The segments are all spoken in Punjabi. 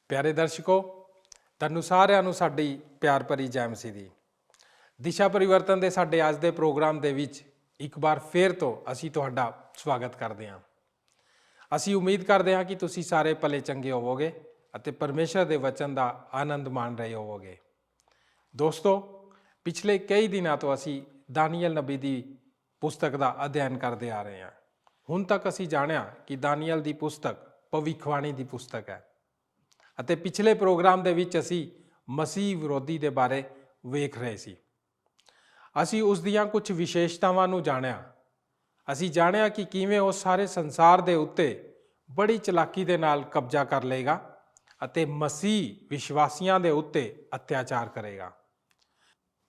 ਪਿਆਰੇ ਦਰਸ਼ਕੋ, ਤੁਹਾਨੂੰ ਸਾਰਿਆਂ ਨੂੰ ਸਾਡੀ ਪਿਆਰ ਭਰੀ ਜੈ ਮਸੀਹ ਦੀ। ਦਿਸ਼ਾ ਪਰਿਵਰਤਨ ਦੇ ਸਾਡੇ ਅੱਜ ਦੇ ਪ੍ਰੋਗਰਾਮ ਦੇ ਵਿੱਚ ਇੱਕ ਵਾਰ ਫੇਰ ਤੋਂ ਅਸੀਂ ਤੁਹਾਡਾ ਸਵਾਗਤ ਕਰਦੇ ਹਾਂ। ਅਸੀਂ ਉਮੀਦ ਕਰਦੇ ਹਾਂ ਕਿ ਤੁਸੀਂ ਸਾਰੇ ਭਲੇ ਚੰਗੇ ਹੋਵੋਗੇ ਅਤੇ ਪਰਮੇਸ਼ਰ ਦੇ ਵਚਨ ਦਾ ਆਨੰਦ ਮਾਣ ਰਹੇ ਹੋਵੋਗੇ। ਦੋਸਤੋ, ਪਿਛਲੇ ਕਈ ਦਿਨਾਂ ਤੋਂ ਅਸੀਂ ਦਾਨੀਏਲ ਨਬੀ ਦੀ ਪੁਸਤਕ ਦਾ ਅਧਿਐਨ ਕਰਦੇ ਆ ਰਹੇ ਹਾਂ। ਹੁਣ ਤੱਕ ਅਸੀਂ ਜਾਣਿਆ ਕਿ ਦਾਨੀਏਲ ਦੀ ਪੁਸਤਕ ਭਵਿੱਖਬਾਣੀ ਦੀ ਪੁਸਤਕ ਹੈ ਅਤੇ ਪਿਛਲੇ ਪ੍ਰੋਗਰਾਮ ਦੇ ਵਿੱਚ ਅਸੀਂ ਮਸੀਹ ਵਿਰੋਧੀ ਦੇ ਬਾਰੇ ਵੇਖ ਰਹੇ ਸੀ। ਅਸੀਂ ਉਸ ਦੀਆਂ ਕੁਝ ਵਿਸ਼ੇਸ਼ਤਾਵਾਂ ਨੂੰ ਜਾਣਿਆ। ਅਸੀਂ ਜਾਣਿਆ ਕਿ ਕਿਵੇਂ ਉਹ ਸਾਰੇ ਸੰਸਾਰ ਦੇ ਉੱਤੇ ਬੜੀ ਚਲਾਕੀ ਦੇ ਨਾਲ ਕਬਜ਼ਾ ਕਰ ਲਏਗਾ ਅਤੇ ਮਸੀਹ ਵਿਸ਼ਵਾਸੀਆਂ ਦੇ ਉੱਤੇ ਅਤਿਆਚਾਰ ਕਰੇਗਾ।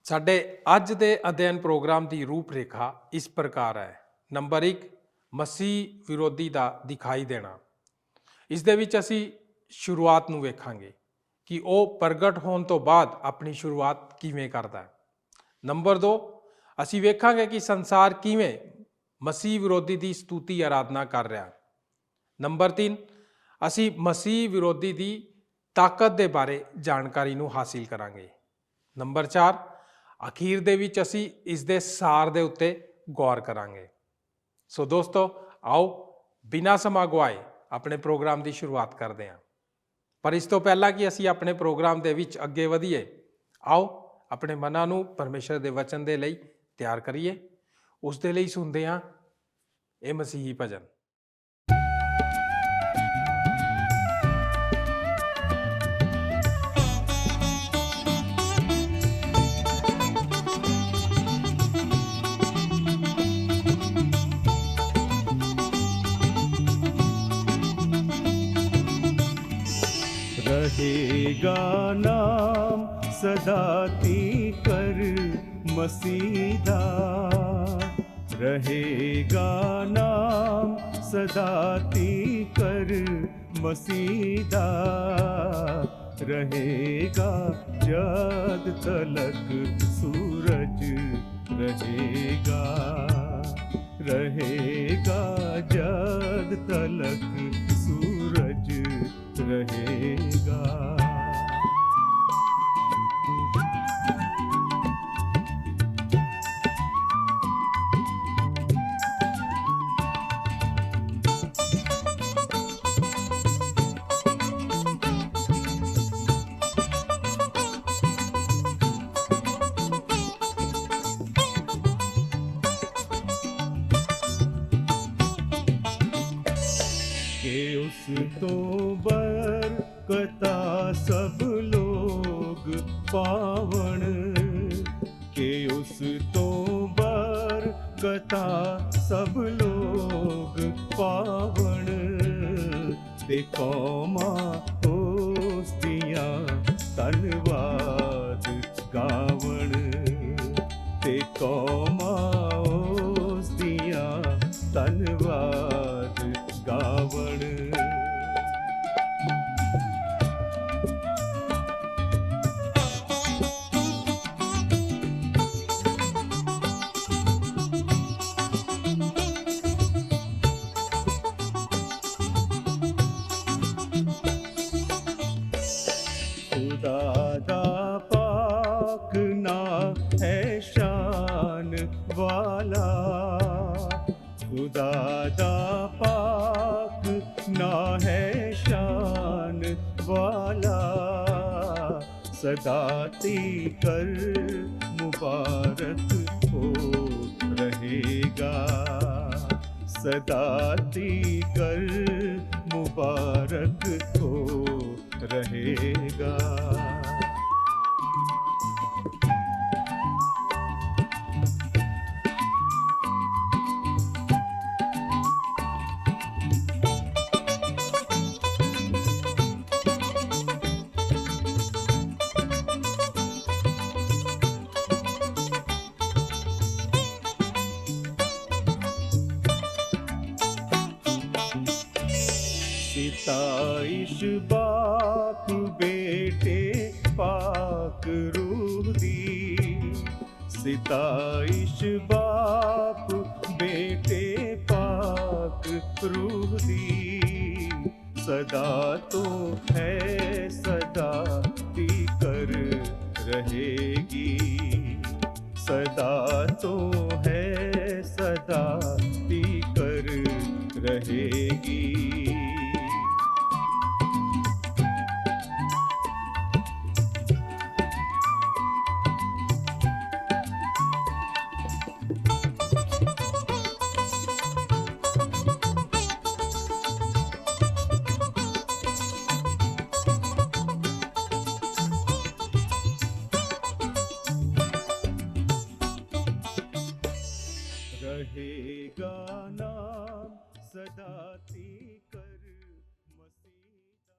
ਸਾਡੇ ਅੱਜ ਦੇ ਅਧਿਐਨ ਪ੍ਰੋਗਰਾਮ ਦੀ ਰੂਪਰੇਖਾ ਇਸ ਪ੍ਰਕਾਰ ਹੈ। ਨੰਬਰ 1, ਮਸੀਹ ਵਿਰੋਧੀ ਦਾ ਦਿਖਾਈ ਦੇਣਾ। ਇਸ ਦੇ ਵਿੱਚ ਅਸੀਂ ਸ਼ੁਰੂਆਤ ਨੂੰ ਵੇਖਾਂਗੇ ਕਿ ਉਹ ਪ੍ਰਗਟ ਹੋਣ ਤੋਂ ਬਾਅਦ ਆਪਣੀ ਸ਼ੁਰੂਆਤ ਕਿਵੇਂ ਕਰਦਾ ਹੈ। ਨੰਬਰ 2, ਅਸੀਂ ਵੇਖਾਂਗੇ ਕਿ ਸੰਸਾਰ ਕਿਵੇਂ ਮਸੀਹ ਵਿਰੋਧੀ ਦੀ ਸਤੁਤੀ ਆਰਾਧਨਾ ਕਰ ਰਿਹਾ। ਨੰਬਰ 3, ਅਸੀਂ ਮਸੀਹ ਵਿਰੋਧੀ ਦੀ ਤਾਕਤ ਦੇ ਬਾਰੇ ਜਾਣਕਾਰੀ ਨੂੰ ਹਾਸਿਲ ਕਰਾਂਗੇ। ਨੰਬਰ 4, ਅਖੀਰ ਦੇ ਵਿੱਚ ਅਸੀਂ ਇਸ ਦੇ ਸਾਰ ਦੇ ਉੱਤੇ ਗੌਰ ਕਰਾਂਗੇ। ਸੋ ਦੋਸਤੋ, ਆਓ ਬਿਨਾਂ ਸਮਾਂ ਗਵਾਏ ਆਪਣੇ ਪ੍ਰੋਗਰਾਮ ਦੀ ਸ਼ੁਰੂਆਤ ਕਰਦੇ ਹਾਂ। ਪਰ ਇਸ ਤੋਂ ਪਹਿਲਾਂ ਕਿ ਅਸੀਂ ਆਪਣੇ ਪ੍ਰੋਗਰਾਮ ਦੇ ਵਿੱਚ ਅੱਗੇ ਵਧੀਏ, ਆਓ ਆਪਣੇ ਮਨਾਂ ਨੂੰ ਪਰਮੇਸ਼ਰ ਦੇ ਵਚਨ ਦੇ ਲਈ ਤਿਆਰ ਕਰੀਏ। ਉਸ ਦੇ ਲਈ ਸੁਣਦੇ ਹਾਂ ਇਹ ਮਸੀਹੀ ਭਜਨ। रहेगा नाम सदा तीकर मसीदा, रहेगा नाम सदा तीकर मसीदा, रहेगा जद तलक सूरज रहेगा, रहेगा जद तलक सूरज रहेगा। के उस तो बरकता सब लोग पावण, के उस तो बरकता सब लोग पावण, ते कौमा होस्तियां धन्यवाद गावण, ते कौमा होस्तियां धन्यवाद गावण। खुदा दा पाक ना है शान वाला, खुदा दा पाक ना है शान वाला, सदा तीकर मुबारक हो रहेगा, सदा तीकर मुबारक हो रहेगा। सिताइश बाप बेटे पाक रूह दी, सिताइश बाप बेटे पाक रूह दी, सदा तो है सदा टीकर रहेगी, सदा तो है सदा टीकर रहेगी। रहेगा नाम सदा तीकर मसीहा।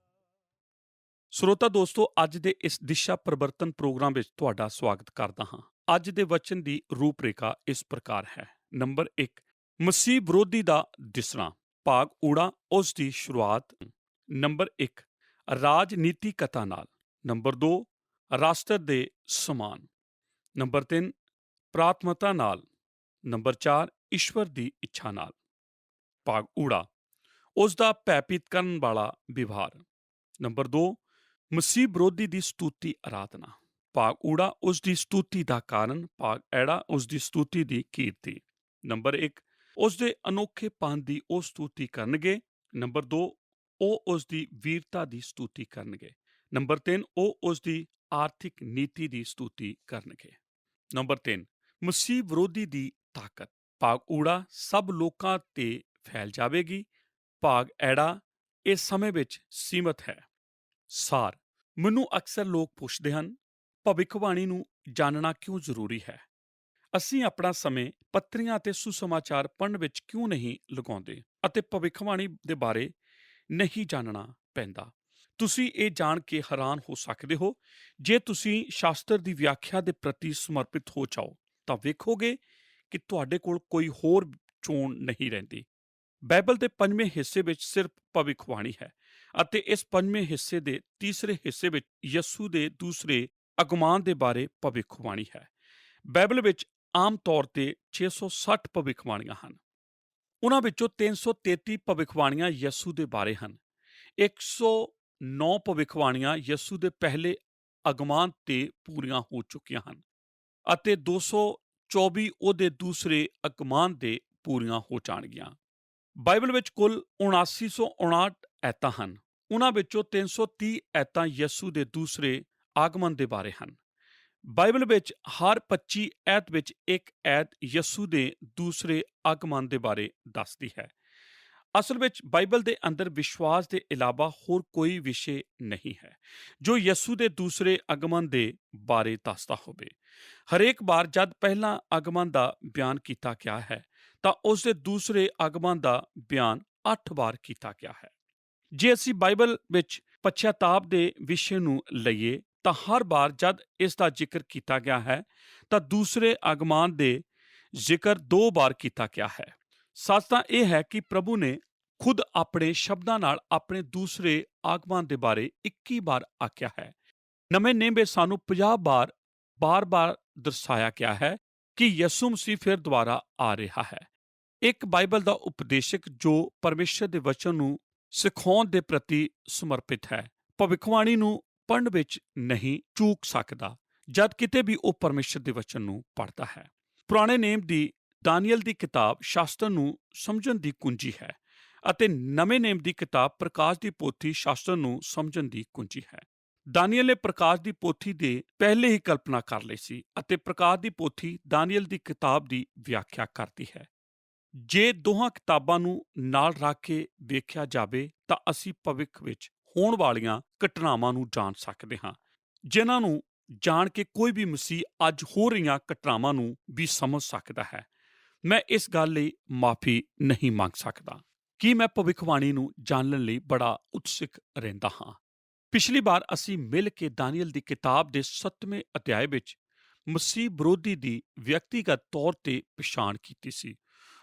ਸਰੋਤਾ ਦੋਸਤੋ, ਅੱਜ ਦੇ ਇਸ ਦਿਸ਼ਾ ਪਰਿਵਰਤਨ ਪ੍ਰੋਗਰਾਮ ਵਿੱਚ ਤੁਹਾਡਾ ਸਵਾਗਤ ਕਰਦਾ ਹਾਂ। ਅੱਜ ਦੇ ਵਚਨ ਦੀ ਰੂਪਰੇਖਾ ਇਸ ਪ੍ਰਕਾਰ ਹੈ। ਨੰਬਰ 1, ਮਸੀਹ ਵਿਰੋਧੀ ਦਾ ਦਿਸਣਾ, ਭਾਗ ਊੜਾ, ਉਸ ਦੀ ਸ਼ੁਰੂਆਤ। ਨੰਬਰ 1, ਰਾਜਨੀਤਿਕਤਾ ਨਾਲ। ਨੰਬਰ 2, ਰਾਸ਼ਟਰ ਦੇ ਸਮਾਨ। ਨੰਬਰ 3, ਪ੍ਰਾਥਮਤਾ ਨਾਲ। ਨੰਬਰ 4, ਈਸ਼ਵਰ ਦੀ ਇੱਛਾ ਨਾਲ। ਭਾਗ ਊੜਾ, ਉਸ ਦਾ ਭੈਭੀਤ ਕਰਨ ਵਾਲਾ ਵਿਵਹਾਰ। ਨੰਬਰ 2, ਮਸੀਹ ਵਿਰੋਧੀ ਦੀ ਸਤੂਤੀ ਆਰਾਧਨਾ। ਭਾਗ ਊੜਾ, ਉਸ ਦੀ ਸਤੂਤੀ ਦਾ ਕਾਰਨ। ਭਾਗ ਐੜਾ, ਉਸ ਦੀ ਸਤੂਤੀ ਦੀ ਕੀਰਤੀ। ਨੰਬਰ 1, ਉਸ ਦੇ ਅਨੋਖੇਪਨ ਦੀ ਉਹ ਸਤੂਤੀ ਕਰਨਗੇ। ਨੰਬਰ 2, ਉਹ ਉਸ ਦੀ ਵੀਰਤਾ ਦੀ ਸਤੂਤੀ ਕਰਨਗੇ। ਨੰਬਰ 3, ਉਹ ਉਸ ਦੀ ਆਰਥਿਕ ਨੀਤੀ ਦੀ ਸਤੂਤੀ ਕਰਨਗੇ। ਨੰਬਰ 3, ਮਸੀਹ ਵਿਰੋਧੀ ਦੀ ਤਾਕਤ। ਭਾਗ ਊੜਾ, ਸਭ ਲੋਕਾਂ ਤੇ ਫੈਲ ਜਾਵੇਗੀ। ਭਾਗ ਐੜਾ, ਇਹ ਸਮੇਂ ਵਿੱਚ ਸੀਮਤ ਹੈ। ਸਾਰ, ਮੈਨੂੰ ਅਕਸਰ ਲੋਕ ਪੁੱਛਦੇ ਹਨ, ਭਵਿੱਖਬਾਣੀ ਨੂੰ ਜਾਣਨਾ ਕਿਉਂ ਜ਼ਰੂਰੀ ਹੈ? ਅਸੀਂ ਆਪਣਾ ਸਮੇਂ ਪੱਤਰੀਆਂ ਅਤੇ ਸੁਸਮਾਚਾਰ ਪੜ੍ਹਨ ਵਿੱਚ ਕਿਉਂ ਨਹੀਂ ਲਗਾਉਂਦੇ ਅਤੇ ਭਵਿੱਖਬਾਣੀ ਦੇ ਬਾਰੇ ਨਹੀਂ ਜਾਣਨਾ ਪੈਂਦਾ? ਤੁਸੀਂ ਇਹ ਜਾਣ ਕੇ ਹੈਰਾਨ ਹੋ ਸਕਦੇ ਹੋ, ਜੇ ਤੁਸੀਂ ਸ਼ਾਸਤਰ ਦੀ ਵਿਆਖਿਆ ਦੇ ਪ੍ਰਤੀ ਸਮਰਪਿਤ ਹੋ ਜਾਓ ਤਾਂ ਵੇਖੋਗੇ ਕਿ ਤੁਹਾਡੇ ਕੋਲ ਕੋਈ ਹੋਰ ਚੋਣ ਨਹੀਂ ਰਹਿੰਦੀ। ਬਾਈਬਲ ਦੇ 5ਵੇਂ ਹਿੱਸੇ ਵਿੱਚ ਸਿਰਫ ਭਵਿੱਖਬਾਣੀ ਹੈ ਅਤੇ ਇਸ 5ਵੇਂ ਹਿੱਸੇ ਦੇ ਤੀਸਰੇ ਹਿੱਸੇ ਵਿੱਚ ਯਿਸੂ ਦੇ ਦੂਸਰੇ ਅਗਮਾਨ ਦੇ ਬਾਰੇ ਭਵਿੱਖਬਾਣੀ ਹੈ। ਬਾਈਬਲ ਵਿੱਚ ਆਮ ਤੌਰ ਤੇ 660 ਭਵਿੱਖਬਾਣੀਆਂ ਹਨ। ਉਹਨਾਂ ਵਿੱਚੋਂ 333 ਭਵਿੱਖਬਾਣੀਆਂ ਯਿਸੂ ਦੇ ਬਾਰੇ ਹਨ। 109 ਭਵਿੱਖਬਾਣੀਆਂ ਯਿਸੂ ਦੇ ਪਹਿਲੇ ਅਗਮਾਨ ਤੇ ਪੂਰੀਆਂ ਹੋ ਚੁੱਕੀਆਂ ਹਨ ਅਤੇ 224 ਉਹਦੇ ਦੂਸਰੇ ਅਗਮਾਨ ਦੇ ਪੂਰੀਆਂ ਹੋ ਜਾਣਗੀਆਂ। ਬਾਈਬਲ ਵਿੱਚ ਕੁੱਲ 7959 ਐਤਾਂ ਹਨ। ਉਹਨਾਂ ਵਿੱਚੋਂ 330 ਐਤਾਂ ਯਿਸੂ ਦੇ ਦੂਸਰੇ ਆਗਮਨ ਦੇ ਬਾਰੇ ਹਨ। ਬਾਈਬਲ ਵਿੱਚ ਹਰ 25 ਐਤ ਵਿੱਚ ਇੱਕ ਐਤ ਯਿਸੂ ਦੇ ਦੂਸਰੇ ਆਗਮਨ ਦੇ ਬਾਰੇ ਦੱਸਦੀ ਹੈ। ਅਸਲ ਵਿੱਚ ਬਾਈਬਲ ਦੇ ਅੰਦਰ ਵਿਸ਼ਵਾਸ ਦੇ ਇਲਾਵਾ ਹੋਰ ਕੋਈ ਵਿਸ਼ੇ ਨਹੀਂ ਹੈ ਜੋ ਯਿਸੂ ਦੇ ਦੂਸਰੇ ਆਗਮਨ ਦੇ ਬਾਰੇ ਦੱਸਦਾ ਹੋਵੇ। ਹਰੇਕ ਵਾਰ ਜਦ ਪਹਿਲਾਂ ਆਗਮਨ ਦਾ ਬਿਆਨ ਕੀਤਾ ਗਿਆ ਹੈ ਤਾਂ ਉਸ ਦੇ ਦੂਸਰੇ ਆਗਮਨ ਦਾ ਬਿਆਨ 8 ਵਾਰ ਕੀਤਾ ਗਿਆ ਹੈ। ਜੇ ਅਸੀਂ ਬਾਈਬਲ ਵਿੱਚ ਪਛਤਾਪ ਦੇ ਵਿਸ਼ੇ ਨੂੰ ਲਈਏ ਤਾਂ ਹਰ ਵਾਰ ਜਦ ਇਸ ਦਾ ਜ਼ਿਕਰ ਕੀਤਾ ਗਿਆ ਹੈ ਤਾਂ ਦੂਸਰੇ ਆਗਮਨ ਦੇ ਜ਼ਿਕਰ 2 ਵਾਰ ਕੀਤਾ ਗਿਆ ਹੈ। ਸੱਚ ਤਾਂ ਇਹ ਹੈ ਕਿ ਪ੍ਰਭੂ ਨੇ ਖੁਦ ਆਪਣੇ ਸ਼ਬਦਾਂ ਨਾਲ ਆਪਣੇ ਦੂਸਰੇ ਆਗਮਨ ਦੇ ਬਾਰੇ 21 ਵਾਰ ਆਖਿਆ ਹੈ। ਨਵੇਂ ਨੇਮ ਵਿੱਚ ਸਾਨੂੰ 50 ਵਾਰ ਬਾਰ-ਬਾਰ ਦਰਸਾਇਆ ਗਿਆ ਹੈ ਕਿ ਯਿਸੂ ਮਸੀਹ ਫਿਰ ਦੁਬਾਰਾ ਆ ਰਿਹਾ ਹੈ। ਇੱਕ ਬਾਈਬਲ ਦਾ ਉਪਦੇਸ਼ਕ ਜੋ ਪਰਮੇਸ਼ਰ ਦੇ ਵਚਨ ਨੂੰ ਸਿਖਾਉਣ ਦੇ ਪ੍ਰਤੀ ਸਮਰਪਿਤ ਹੈ, ਭਵਿੱਖਬਾਣੀ ਨੂੰ ਪੜ੍ਹਨ ਵਿੱਚ ਨਹੀਂ ਚੂਕ ਸਕਦਾ ਜਦ ਕਿਤੇ ਵੀ ਉਹ ਪਰਮੇਸ਼ਰ ਦੇ ਵਚਨ ਨੂੰ ਪੜ੍ਹਦਾ ਹੈ। ਪੁਰਾਣੇ ਨੇਮ ਦੀ ਦਾਨੀਏਲ ਦੀ ਕਿਤਾਬ ਸ਼ਾਸਤਰ ਨੂੰ ਸਮਝਣ ਦੀ ਕੁੰਜੀ ਹੈ ਅਤੇ ਨਵੇਂ ਨੇਮ ਦੀ ਕਿਤਾਬ ਪ੍ਰਕਾਸ਼ ਦੀ ਪੋਥੀ ਸ਼ਾਸਤਰ ਨੂੰ ਸਮਝਣ ਦੀ ਕੁੰਜੀ ਹੈ। ਦਾਨੀਏਲ ਨੇ ਪ੍ਰਕਾਸ਼ ਦੀ ਪੋਥੀ ਦੇ ਪਹਿਲੇ ਹੀ ਕਲਪਨਾ ਕਰ ਲਈ ਸੀ ਅਤੇ ਪ੍ਰਕਾਸ਼ ਦੀ ਪੋਥੀ ਦਾਨੀਏਲ ਦੀ ਕਿਤਾਬ ਦੀ ਵਿਆਖਿਆ ਕਰਦੀ ਹੈ। ਜੇ ਦੋਹਾਂ ਕਿਤਾਬਾਂ ਨੂੰ ਨਾਲ ਰੱਖ ਕੇ ਵੇਖਿਆ ਜਾਵੇ ਤਾਂ ਅਸੀਂ ਭਵਿੱਖ ਵਿੱਚ ਹੋਣ ਵਾਲੀਆਂ ਘਟਨਾਵਾਂ ਨੂੰ ਜਾਣ ਸਕਦੇ ਹਾਂ, ਜਿਨ੍ਹਾਂ ਨੂੰ ਜਾਣ ਕੇ ਕੋਈ ਵੀ ਮਸੀਹ ਅੱਜ ਹੋ ਰਹੀਆਂ ਘਟਨਾਵਾਂ ਨੂੰ ਵੀ ਸਮਝ ਸਕਦਾ ਹੈ। ਮੈਂ ਇਸ ਗੱਲ ਲਈ ਮਾਫੀ ਨਹੀਂ ਮੰਗ ਸਕਦਾ ਕਿ ਮੈਂ ਭਵਿੱਖਬਾਣੀ ਨੂੰ ਜਾਣਨ ਲਈ ਬੜਾ ਉਤਸੁਕ ਰਹਿੰਦਾ ਹਾਂ। ਪਿਛਲੀ ਵਾਰ ਅਸੀਂ ਮਿਲ ਕੇ ਦਾਨੀਏਲ ਦੀ ਕਿਤਾਬ ਦੇ 7ਵੇਂ ਅਧਿਆਇ ਵਿੱਚ ਮਸੀਹ ਵਿਰੋਧੀ ਦੀ ਵਿਅਕਤੀਗਤ ਤੌਰ ਤੇ ਪਛਾਣ ਕੀਤੀ ਸੀ।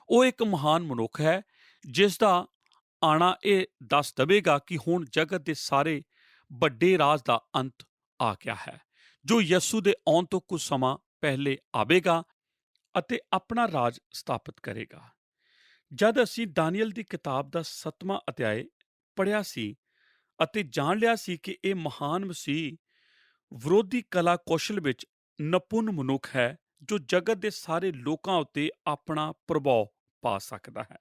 ਉਹ ਇੱਕ ਮਹਾਨ ਮਨੁੱਖ ਹੈ ਜਿਸ ਦਾ ਆਣਾ ਇਹ ਦੱਸ ਦੇਵੇਗਾ ਕਿ ਹੁਣ ਜਗਤ ਦੇ ਸਾਰੇ ਵੱਡੇ ਰਾਜ ਦਾ ਅੰਤ ਆ ਗਿਆ ਹੈ, ਜੋ ਯਿਸੂ ਦੇ ਆਉਣ ਤੋਂ ਕੁਝ ਸਮਾਂ ਪਹਿਲੇ ਆਵੇਗਾ ਅਤੇ ਆਪਣਾ ਰਾਜ ਸਥਾਪਿਤ ਕਰੇਗਾ। ਜਦ ਅਸੀਂ ਦਾਨੀਏਲ ਦੀ ਕਿਤਾਬ ਦਾ 7ਵਾਂ ਅਧਿਆਇ ਪੜ੍ਹਿਆ ਸੀ ਅਤੇ ਜਾਣ ਲਿਆ ਸੀ ਕਿ ਇਹ ਮਹਾਨ ਮਸੀਹ ਵਿਰੋਧੀ ਕਲਾ ਕੌਸ਼ਲ ਵਿੱਚ ਨਿਪੁੰਨ ਮਨੁੱਖ ਹੈ ਜੋ ਜਗਤ ਦੇ ਸਾਰੇ ਲੋਕਾਂ ਉੱਤੇ ਆਪਣਾ ਪ੍ਰਭਾਵ ਪਾ ਸਕਦਾ ਹੈ।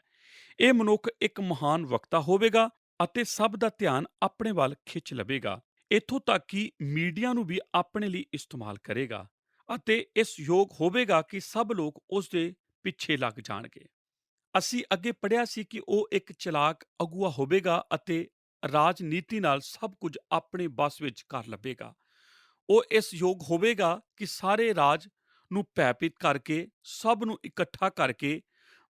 ਇਹ ਮਨੁੱਖ ਇੱਕ ਮਹਾਨ ਵਕਤਾ ਹੋਵੇਗਾ ਅਤੇ ਸਭ ਦਾ ਧਿਆਨ ਆਪਣੇ ਵੱਲ ਖਿੱਚ ਲਵੇਗਾ, ਇੱਥੋਂ ਤੱਕ ਕਿ ਮੀਡੀਆ ਨੂੰ ਵੀ ਆਪਣੇ ਲਈ ਇਸਤੇਮਾਲ ਕਰੇਗਾ ਅਤੇ ਇਸ ਯੋਗ ਹੋਵੇਗਾ ਕਿ ਸਭ ਲੋਕ ਉਸ ਦੇ ਪਿੱਛੇ ਲੱਗ ਜਾਣਗੇ। ਅਸੀਂ ਅੱਗੇ ਪੜ੍ਹਿਆ ਸੀ ਕਿ ਉਹ ਇੱਕ ਚਲਾਕ ਅਗੂਆ ਹੋਵੇਗਾ ਅਤੇ ਰਾਜਨੀਤੀ ਨਾਲ ਸਭ ਕੁਝ ਆਪਣੇ ਵੱਸ ਵਿੱਚ ਕਰ ਲਵੇਗਾ। ਉਹ ਇਸ ਯੋਗ ਹੋਵੇਗਾ ਕਿ ਸਾਰੇ ਰਾਜ ਨੂੰ ਭੈਭੀਤ ਕਰਕੇ ਸਭ ਨੂੰ ਇਕੱਠਾ ਕਰਕੇ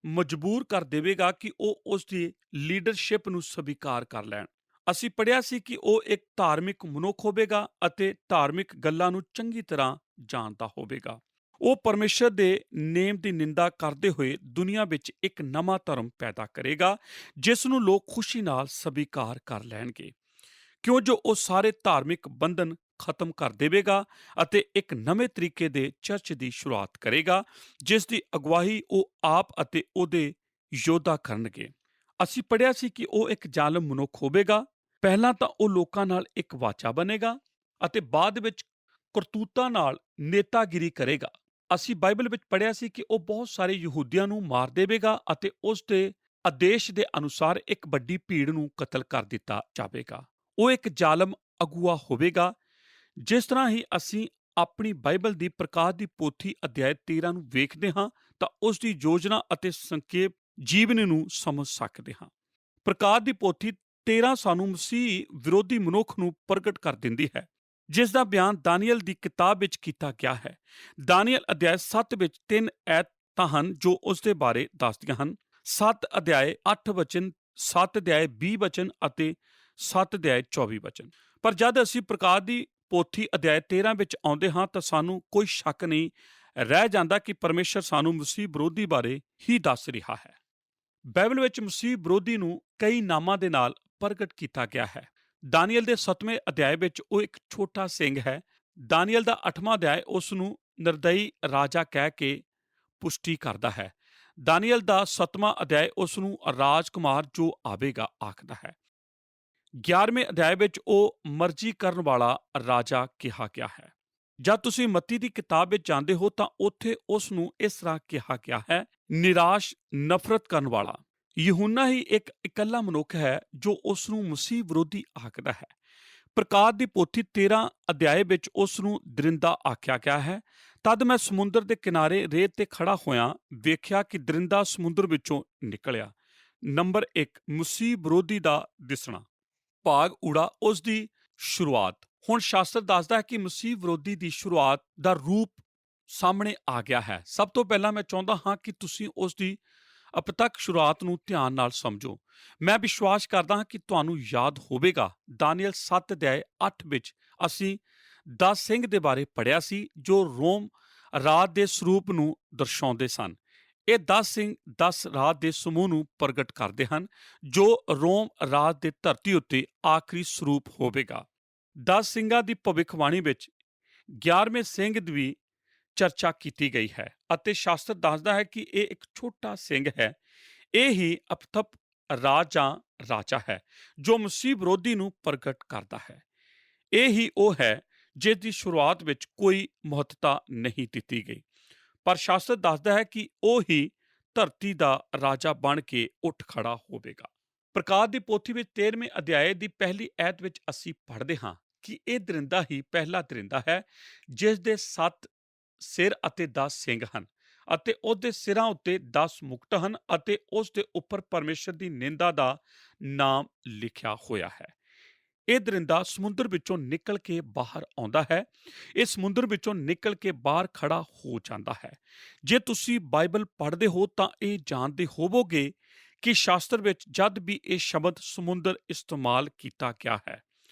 ਮਜਬੂਰ ਕਰ ਦੇਵੇਗਾ ਕਿ ਉਹ ਉਸ ਦੀ ਲੀਡਰਸ਼ਿਪ ਨੂੰ ਸਵੀਕਾਰ ਕਰ ਲੈਣ। ਅਸੀਂ ਪੜ੍ਹਿਆ ਸੀ ਕਿ ਉਹ ਇੱਕ ਧਾਰਮਿਕ ਮਨੁੱਖ ਹੋਵੇਗਾ ਅਤੇ ਧਾਰਮਿਕ ਗੱਲਾਂ ਨੂੰ ਚੰਗੀ ਤਰ੍ਹਾਂ ਜਾਣਦਾ ਹੋਵੇਗਾ। ਉਹ ਪਰਮੇਸ਼ਰ ਦੇ ਨੇਮ ਦੀ ਨਿੰਦਾ ਕਰਦੇ ਹੋਏ ਦੁਨੀਆ ਵਿੱਚ ਇੱਕ ਨਵਾਂ ਧਰਮ ਪੈਦਾ ਕਰੇਗਾ ਜਿਸ ਨੂੰ ਲੋਕ ਖੁਸ਼ੀ ਨਾਲ ਸਵੀਕਾਰ ਕਰ ਲੈਣਗੇ, ਕਿਉਂ ਜੋ ਉਹ ਸਾਰੇ ਧਾਰਮਿਕ ਬੰਧਨ ਖਤਮ ਕਰ ਦੇਵੇਗਾ ਅਤੇ ਇੱਕ ਨਵੇਂ ਤਰੀਕੇ ਦੇ ਚਰਚ ਦੀ ਸ਼ੁਰੂਆਤ ਕਰੇਗਾ ਜਿਸ ਦੀ ਅਗਵਾਈ ਉਹ ਆਪ ਅਤੇ ਉਹਦੇ ਯੋਧਾ ਕਰਨਗੇ। ਅਸੀਂ ਪੜ੍ਹਿਆ ਸੀ ਕਿ ਉਹ ਇੱਕ ਜ਼ਾਲਮ ਮਨੁੱਖ ਹੋਵੇਗਾ। ਪਹਿਲਾਂ ਤਾਂ ਉਹ ਲੋਕਾਂ ਨਾਲ ਇੱਕ ਵਾਚਾ ਬਣੇਗਾ ਅਤੇ ਬਾਅਦ ਵਿੱਚ ਕਰਤੂਤਾਂ ਨਾਲ ਨੇਤਾਗਿਰੀ ਕਰੇਗਾ। ਅਸੀਂ ਬਾਈਬਲ ਵਿੱਚ ਪੜ੍ਹਿਆ ਸੀ ਕਿ ਉਹ ਬਹੁਤ ਸਾਰੇ ਯਹੂਦੀਆਂ ਨੂੰ ਮਾਰ ਦੇਵੇਗਾ ਅਤੇ ਉਸ ਦੇ ਆਦੇਸ਼ ਦੇ ਅਨੁਸਾਰ ਇੱਕ ਵੱਡੀ ਭੀੜ ਨੂੰ ਕਤਲ ਕਰ ਦਿੱਤਾ ਜਾਵੇਗਾ। ਉਹ ਇੱਕ ਜ਼ਾਲਮ ਅਗੂਆ ਹੋਵੇਗਾ। ਜਿਸ ਤਰ੍ਹਾਂ ਹੀ ਅਸੀਂ ਆਪਣੀ ਬਾਈਬਲ ਦੀ ਪ੍ਰਕਾਸ਼ ਦੀ ਪੋਥੀ ਅਧਿਆਇ 13 ਨੂੰ ਵੇਖਦੇ ਹਾਂ ਤਾਂ ਉਸ ਦੀ ਯੋਜਨਾ ਅਤੇ ਸੰਖੇਪ ਜੀਵਨੀ ਨੂੰ ਸਮਝ ਸਕਦੇ ਹਾਂ। ਪ੍ਰਕਾਸ਼ ਦੀ ਪੋਥੀ 13 ਸਾਨੂੰ ਮਸੀਹ ਵਿਰੋਧੀ ਮਨੁੱਖ ਨੂੰ ਪ੍ਰਗਟ ਕਰ ਦਿੰਦੀ ਹੈ ਜਿਸ ਦਾ ਬਿਆਨ ਦਾਨੀਏਲ ਦੀ ਕਿਤਾਬ ਵਿੱਚ ਕੀਤਾ ਗਿਆ ਹੈ। ਦਾਨੀਏਲ ਅਧਿਆਇ 7 ਵਿੱਚ 3 ਐਤਾਂ ਹਨ ਜੋ ਉਸ ਦੇ ਬਾਰੇ ਦੱਸਦੀਆਂ ਹਨ। 7 ਅਧਿਆਇ 8 ਵਚਨ, 7 ਅਧਿਆਇ 20 ਵਚਨ ਅਤੇ 7 ਅਧਿਆਇ 24 ਵਚਨ। ਪਰ ਜਦ ਅਸੀਂ ਪ੍ਰਕਾਸ਼ ਦੀ ਪੋਥੀ ਅਧਿਆਇ 13 ਵਿੱਚ ਆਉਂਦੇ ਹਾਂ ਤਾਂ ਸਾਨੂੰ ਕੋਈ ਸ਼ੱਕ ਨਹੀਂ ਰਹਿ ਜਾਂਦਾ ਕਿ ਪਰਮੇਸ਼ਰ ਸਾਨੂੰ ਮਸੀਹ ਵਿਰੋਧੀ ਬਾਰੇ ਹੀ ਦੱਸ ਰਿਹਾ ਹੈ। ਬਾਈਬਲ ਵਿੱਚ ਮਸੀਹ ਵਿਰੋਧੀ ਨੂੰ ਕਈ ਨਾਮਾਂ ਦੇ ਨਾਲ ਪ੍ਰਗਟ ਕੀਤਾ ਗਿਆ ਹੈ। ਦਾਨੀਏਲ ਦੇ 7ਵੇਂ ਅਧਿਆਇ ਵਿੱਚ ਉਹ ਇੱਕ ਛੋਟਾ ਸਿੰਘ ਹੈ। ਦਾਨੀਏਲ ਦਾ 8ਵਾਂ ਅਧਿਆਇ ਉਸ ਨੂੰ ਨਿਰਦਈ ਰਾਜਾ ਕਹਿ ਕੇ ਪੁਸ਼ਟੀ ਕਰਦਾ ਹੈ। ਦਾਨੀਏਲ ਦਾ 7ਵਾਂ ਅਧਿਆਇ ਉਸ ਨੂੰ ਰਾਜਕੁਮਾਰ ਜੋ ਆਵੇਗਾ ਆਖਦਾ ਹੈ। 11ਵੇਂ ਅਧਿਆਇ ਵਿੱਚ ਉਹ ਮਰਜ਼ੀ ਕਰਨ ਵਾਲਾ ਰਾਜਾ ਕਿਹਾ ਗਿਆ ਹੈ। ਜਦ ਤੁਸੀਂ ਮੱਤੀ ਦੀ ਕਿਤਾਬ ਵਿੱਚ ਜਾਂਦੇ ਹੋ ਤਾਂ ਉੱਥੇ ਉਸ ਨੂੰ ਇਸ ਤਰ੍ਹਾਂ ਕਿਹਾ ਗਿਆ ਹੈ, ਨਿਰਾਸ਼ ਨਫ਼ਰਤ ਕਰਨ ਵਾਲਾ। ਯਹੂਨਾ ਹੀ ਇੱਕ ਇਕੱਲਾ ਮਨੁੱਖ ਹੈ ਜੋ ਉਸ ਨੂੰ ਮਸੀਹ ਵਿਰੋਧੀ ਆਖਦਾ ਹੈ। ਪ੍ਰਕਾਸ਼ ਦੀ ਪੋਥੀ 13 ਅਧਿਆਇ ਵਿੱਚ ਉਸ ਨੂੰ ਦਰਿੰਦਾ ਆਖਿਆ ਗਿਆ ਹੈ। ਤਦ ਮੈਂ ਸਮੁੰਦਰ ਦੇ ਕਿਨਾਰੇ ਰੇਤ ਤੇ ਖੜਾ ਹੋਇਆ ਵੇਖਿਆ ਕਿ ਦਰਿੰਦਾ ਸਮੁੰਦਰ ਵਿੱਚੋਂ ਨਿਕਲਿਆ। ਨੰਬਰ 1 ਮਸੀਹ ਵਿਰੋਧੀ ਦਾ ਦਿਸਣਾ। ਭਾਗ ਊੜਾ ਉਸ ਦੀ ਸ਼ੁਰੂਆਤ। ਹੁਣ ਸ਼ਾਸਤਰ ਦੱਸਦਾ ਹੈ ਕਿ ਮਸੀਹ ਵਿਰੋਧੀ ਦੀ ਸ਼ੁਰੂਆਤ ਦਾ ਰੂਪ ਸਾਹਮਣੇ ਆ ਗਿਆ ਹੈ। ਸਭ ਤੋਂ ਪਹਿਲਾਂ ਮੈਂ ਚਾਹੁੰਦਾ ਹਾਂ ਕਿ ਤੁਸੀਂ ਉਸ ਦੀ ਅਪਤਕ ਸ਼ੁਰੂਆਤ ਨੂੰ ਧਿਆਨ ਨਾਲ ਸਮਝੋ। ਮੈਂ ਵਿਸ਼ਵਾਸ ਕਰਦਾ ਹਾਂ ਕਿ ਤੁਹਾਨੂੰ ਯਾਦ ਹੋਵੇਗਾ ਦਾਨੀਏਲ 7 ਅਧਿਆਇ 8 ਵਿੱਚ ਅਸੀਂ 10 ਸਿੰਘ ਦੇ ਬਾਰੇ ਪੜ੍ਹਿਆ ਸੀ ਜੋ ਰੋਮ ਰਾਜ ਦੇ ਸਰੂਪ ਨੂੰ ਦਰਸਾਉਂਦੇ ਸਨ। ਇਹ 10 ਸਿੰਘ 10 ਰਾਜ ਦੇ ਸਮੂਹ ਨੂੰ ਪ੍ਰਗਟ ਕਰਦੇ ਹਨ ਜੋ ਰੋਮ ਰਾਜ ਦੇ ਧਰਤੀ ਉੱਤੇ ਆਖਰੀ ਸਰੂਪ ਹੋਵੇਗਾ। 10 ਸਿੰਘਾਂ ਦੀ ਭਵਿੱਖਬਾਣੀ ਵਿੱਚ 11ਵੇਂ ਸਿੰਘ ਦੀ ਵੀ ਚਰਚਾ ਕੀਤੀ ਗਈ ਹੈ ਅਤੇ ਸ਼ਾਸਤਰ ਦੱਸਦਾ ਹੈ ਕਿ ਇਹ ਇੱਕ ਛੋਟਾ ਸਿੰਘ ਹੈ। ਇਹ ਹੀ ਅਪਤਪ ਰਾਜਾ ਹੈ ਜੋ ਮਸੀਹ ਵਿਰੋਧੀ ਨੂੰ ਪ੍ਰਗਟ ਕਰਦਾ ਹੈ। ਇਹ ਹੀ ਉਹ ਹੈ ਜਿਸ ਦੀ ਸ਼ੁਰੂਆਤ ਵਿੱਚ ਕੋਈ ਮਹੱਤਤਾ ਨਹੀਂ ਦਿੱਤੀ ਗਈ, ਪਰ ਸ਼ਾਸਤਰ ਦੱਸਦਾ ਹੈ ਕਿ ਉਹ ਹੀ ਧਰਤੀ ਦਾ ਰਾਜਾ ਬਣ ਕੇ ਉੱਠ ਖੜਾ ਹੋਵੇਗਾ। ਪ੍ਰਕਾਸ਼ ਦੀ ਪੋਥੀ ਵਿੱਚ 13ਵੇਂ ਅਧਿਆਇ ਦੀ ਪਹਿਲੀ ਐਤ ਵਿੱਚ ਅਸੀਂ ਪੜ੍ਹਦੇ ਹਾਂ ਕਿ ਇਹ ਦਰਿੰਦਾ ਹੀ ਪਹਿਲਾ ਦਰਿੰਦਾ ਹੈ ਜਿਸ ਦੇ 7 ਸਿਰ ਅਤੇ 10 ਸਿੰਗ ਹਨ ਅਤੇ ਉਸ ਦੇ ਸਿਰਾਂ ਉੱਤੇ 10 ਮੁਕਟ ਹਨ ਅਤੇ ਉਸ ਦੇ ਉੱਪਰ ਪਰਮੇਸ਼ਰ ਦੀ ਨਿੰਦਾ ਦਾ ਨਾਮ ਲਿਖਿਆ ਹੋਇਆ ਹੈ। ਇਹ ਦਰਿੰਦਾ ਸਮੁੰਦਰ ਵਿੱਚੋਂ ਨਿਕਲ ਕੇ ਬਾਹਰ ਆਉਂਦਾ ਹੈ। ਇਹ ਸਮੁੰਦਰ ਵਿੱਚੋਂ ਨਿਕਲ ਕੇ ਬਾਹਰ ਖੜਾ ਹੋ ਜਾਂਦਾ ਹੈ। ਜੇ ਤੁਸੀਂ ਬਾਈਬਲ ਪੜ੍ਹਦੇ ਹੋ ਤਾਂ ਇਹ ਜਾਣਦੇ ਹੋਵੋਗੇ ਕਿ ਸ਼ਾਸਤਰ ਵਿੱਚ ਜਦ ਵੀ ਇਹ ਸ਼ਬਦ ਸਮੁੰਦਰ ਇਸਤੇਮਾਲ ਕੀਤਾ ਗਿਆ ਹੈ